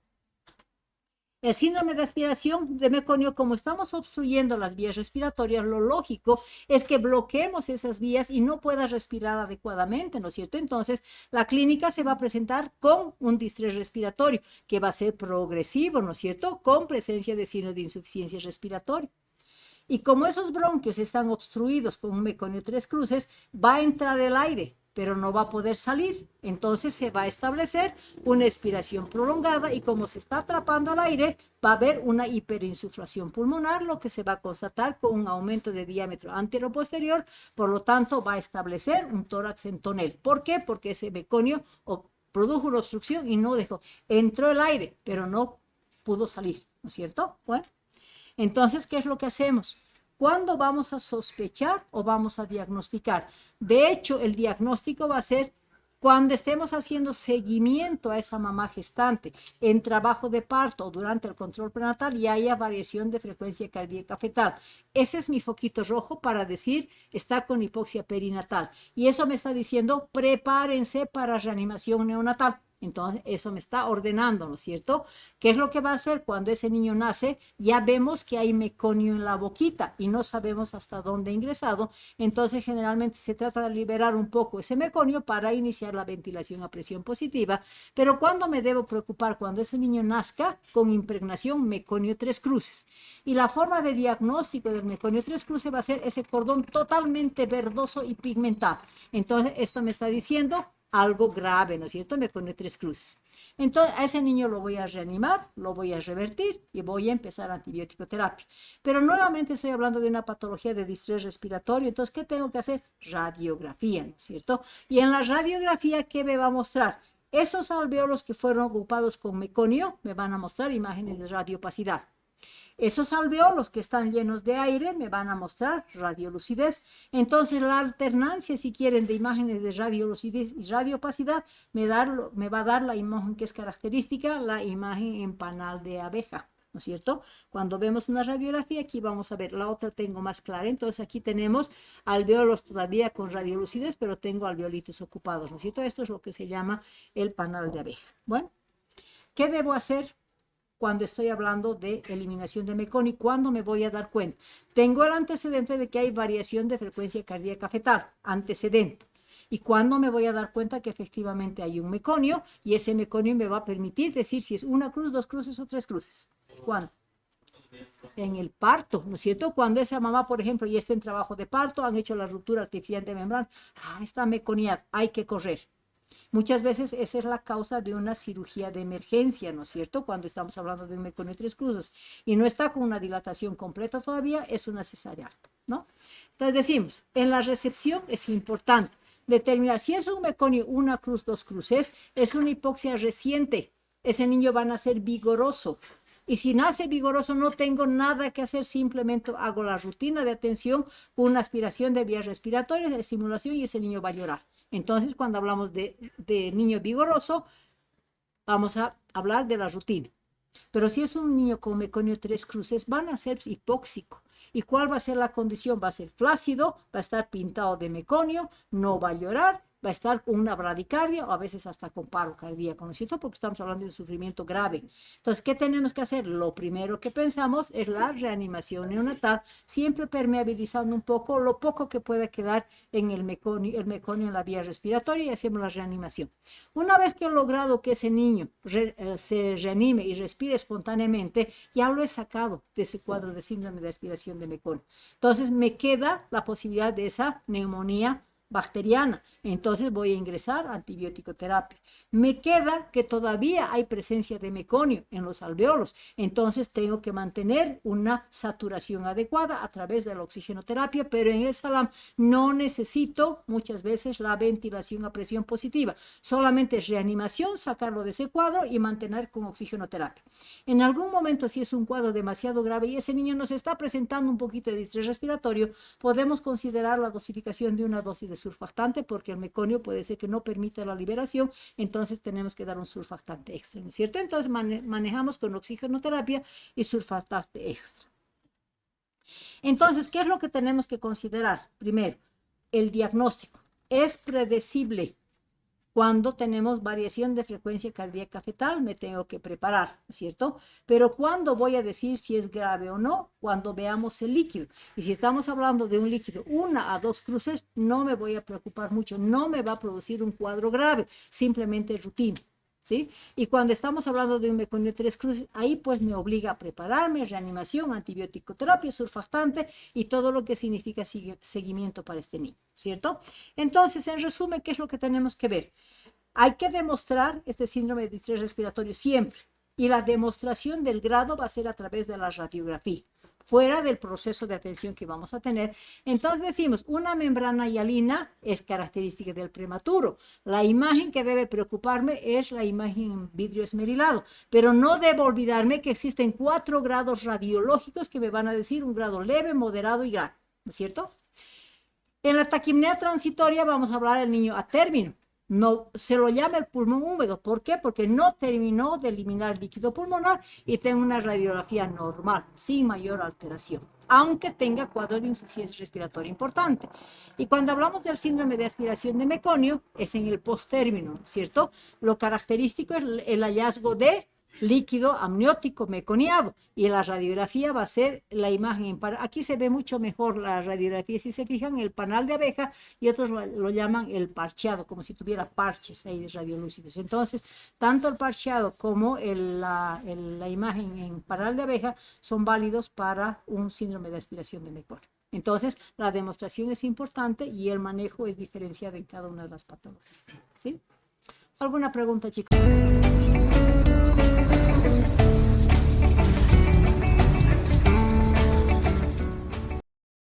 El síndrome de aspiración de meconio, como estamos obstruyendo las vías respiratorias, lo lógico es que bloqueemos esas vías y no pueda respirar adecuadamente, ¿no es cierto? Entonces, la clínica se va a presentar con un distrés respiratorio, que va a ser progresivo, ¿no es cierto? Con presencia de signos de insuficiencia respiratoria. Y como esos bronquios están obstruidos con un meconio tres cruces, va a entrar el aire, pero no va a poder salir. Entonces se va a establecer una expiración prolongada y como se está atrapando al aire, va a haber una hiperinsuflación pulmonar, lo que se va a constatar con un aumento de diámetro anteroposterior, por lo tanto va a establecer un tórax en tonel. ¿Por qué? Porque ese meconio produjo una obstrucción y no dejó. Entró el aire, pero no pudo salir, ¿no es cierto? Bueno, entonces, ¿qué es lo que hacemos? ¿Cuándo vamos a sospechar o vamos a diagnosticar? De hecho, el diagnóstico va a ser cuando estemos haciendo seguimiento a esa mamá gestante en trabajo de parto o durante el control prenatal y haya variación de frecuencia cardíaca fetal. Ese es mi foquito rojo para decir está con hipoxia perinatal. Y eso me está diciendo prepárense para reanimación neonatal. Entonces, eso me está ordenando, ¿no es cierto? ¿Qué es lo que va a hacer cuando ese niño nace? Ya vemos que hay meconio en la boquita y no sabemos hasta dónde ha ingresado. Entonces, generalmente se trata de liberar un poco ese meconio para iniciar la ventilación a presión positiva. Pero ¿cuándo me debo preocupar? Cuando ese niño nazca con impregnación meconio tres cruces. Y la forma de diagnóstico del meconio tres cruces va a ser ese cordón totalmente verdoso y pigmentado. Entonces, esto me está diciendo algo grave, ¿no es cierto? Meconio tres cruces. Entonces, a ese niño lo voy a reanimar, lo voy a revertir y voy a empezar antibiótico terapia. Pero nuevamente estoy hablando de una patología de distrés respiratorio. Entonces, ¿qué tengo que hacer? Radiografía, ¿no es cierto? Y en la radiografía, ¿qué me va a mostrar? Esos alveolos que fueron ocupados con meconio me van a mostrar imágenes de radiopacidad. Esos alveolos que están llenos de aire me van a mostrar radiolucidez. Entonces la alternancia, si quieren, de imágenes de radiolucidez y radiopacidad me va a dar la imagen que es característica, la imagen en panal de abeja, ¿no es cierto? Cuando vemos una radiografía, aquí vamos a ver, la otra tengo más clara. Entonces aquí tenemos alveolos todavía con radiolucidez, pero tengo alveolitos ocupados, ¿no es cierto? Esto es lo que se llama el panal de abeja. Bueno, ¿qué debo hacer cuando estoy hablando de eliminación de meconio? ¿Cuándo me voy a dar cuenta? Tengo el antecedente de que hay variación de frecuencia cardíaca fetal, antecedente. ¿Y cuándo me voy a dar cuenta que efectivamente hay un meconio? Y ese meconio me va a permitir decir si es una cruz, dos cruces o tres cruces. ¿Cuándo? En el parto, ¿no es cierto? Cuando esa mamá, por ejemplo, ya está en trabajo de parto, han hecho la ruptura artificial de membrana, está meconiada, hay que correr. Muchas veces esa es la causa de una cirugía de emergencia, ¿no es cierto? Cuando estamos hablando de un meconio tres cruces y no está con una dilatación completa todavía, es una cesárea alta, ¿no? Entonces decimos, en la recepción es importante determinar si es un meconio una cruz, dos cruces, es una hipoxia reciente. Ese niño va a nacer vigoroso. Y si nace vigoroso, no tengo nada que hacer, simplemente hago la rutina de atención con una aspiración de vías respiratorias, estimulación, y ese niño va a llorar. Entonces, cuando hablamos de niño vigoroso, vamos a hablar de la rutina. Pero si es un niño con meconio tres cruces, van a ser hipóxico. ¿Y cuál va a ser la condición? Va a ser flácido, va a estar pintado de meconio, no va a llorar, va a estar con una bradicardia o a veces hasta con paro cardíaco, ¿no es cierto? Porque estamos hablando de un sufrimiento grave. Entonces, ¿qué tenemos que hacer? Lo primero que pensamos es la reanimación neonatal, siempre permeabilizando un poco, lo poco que pueda quedar en el meconio en la vía respiratoria, y hacemos la reanimación. Una vez que he logrado que ese niño se reanime y respire espontáneamente, ya lo he sacado de su cuadro de síndrome de aspiración de meconio. Entonces, me queda la posibilidad de esa neumonía bacteriana. Entonces voy a ingresar antibiótico terapia. Me queda que todavía hay presencia de meconio en los alveolos. Entonces tengo que mantener una saturación adecuada a través de la oxigenoterapia, pero en el SALAM no necesito muchas veces la ventilación a presión positiva. Solamente es reanimación, sacarlo de ese cuadro y mantener con oxigenoterapia. En algún momento, si es un cuadro demasiado grave y ese niño nos está presentando un poquito de distrés respiratorio, podemos considerar la dosificación de una dosis de surfactante, porque el meconio puede ser que no permita la liberación, entonces tenemos que dar un surfactante extra, ¿no es cierto? Entonces manejamos con oxigenoterapia y surfactante extra. Entonces, ¿qué es lo que tenemos que considerar? Primero, el diagnóstico. ¿Es predecible? Cuando tenemos variación de frecuencia cardíaca fetal, me tengo que preparar, ¿no es cierto? Pero ¿cuándo voy a decir si es grave o no? Cuando veamos el líquido. Y si estamos hablando de un líquido, 1 a 2 cruces, no me voy a preocupar mucho, no me va a producir un cuadro grave, simplemente rutina, ¿sí? Y cuando estamos hablando de un meconio 3 cruces, ahí pues me obliga a prepararme, reanimación, antibiótico terapia, surfactante y todo lo que significa seguimiento para este niño, ¿cierto? Entonces, en resumen, ¿qué es lo que tenemos que ver? Hay que demostrar este síndrome de distrés respiratorio siempre, y la demostración del grado va a ser a través de la radiografía, fuera del proceso de atención que vamos a tener. Entonces decimos, una membrana hialina es característica del prematuro. La imagen que debe preocuparme es la imagen en vidrio esmerilado, pero no debo olvidarme que existen 4 grados radiológicos que me van a decir un grado leve, moderado y grave, ¿no es cierto? En la taquipnea transitoria vamos a hablar del niño a término. No se lo llama el pulmón húmedo. ¿Por qué? Porque no terminó de eliminar líquido pulmonar y tengo una radiografía normal, sin mayor alteración, aunque tenga cuadro de insuficiencia respiratoria importante. Y cuando hablamos del síndrome de aspiración de meconio, es en el posttérmino, ¿cierto? Lo característico es el hallazgo de líquido amniótico meconiado, y la radiografía va a ser la imagen. Aquí se ve mucho mejor la radiografía, si se fijan, el panal de abeja, y otros lo llaman el parcheado, como si tuviera parches ahí radiolúcidos. Entonces, tanto el parcheado como la imagen en panal de abeja son válidos para un síndrome de aspiración de meconio. Entonces, la demostración es importante y el manejo es diferenciado en cada una de las patologías, ¿sí? ¿Alguna pregunta, chicos?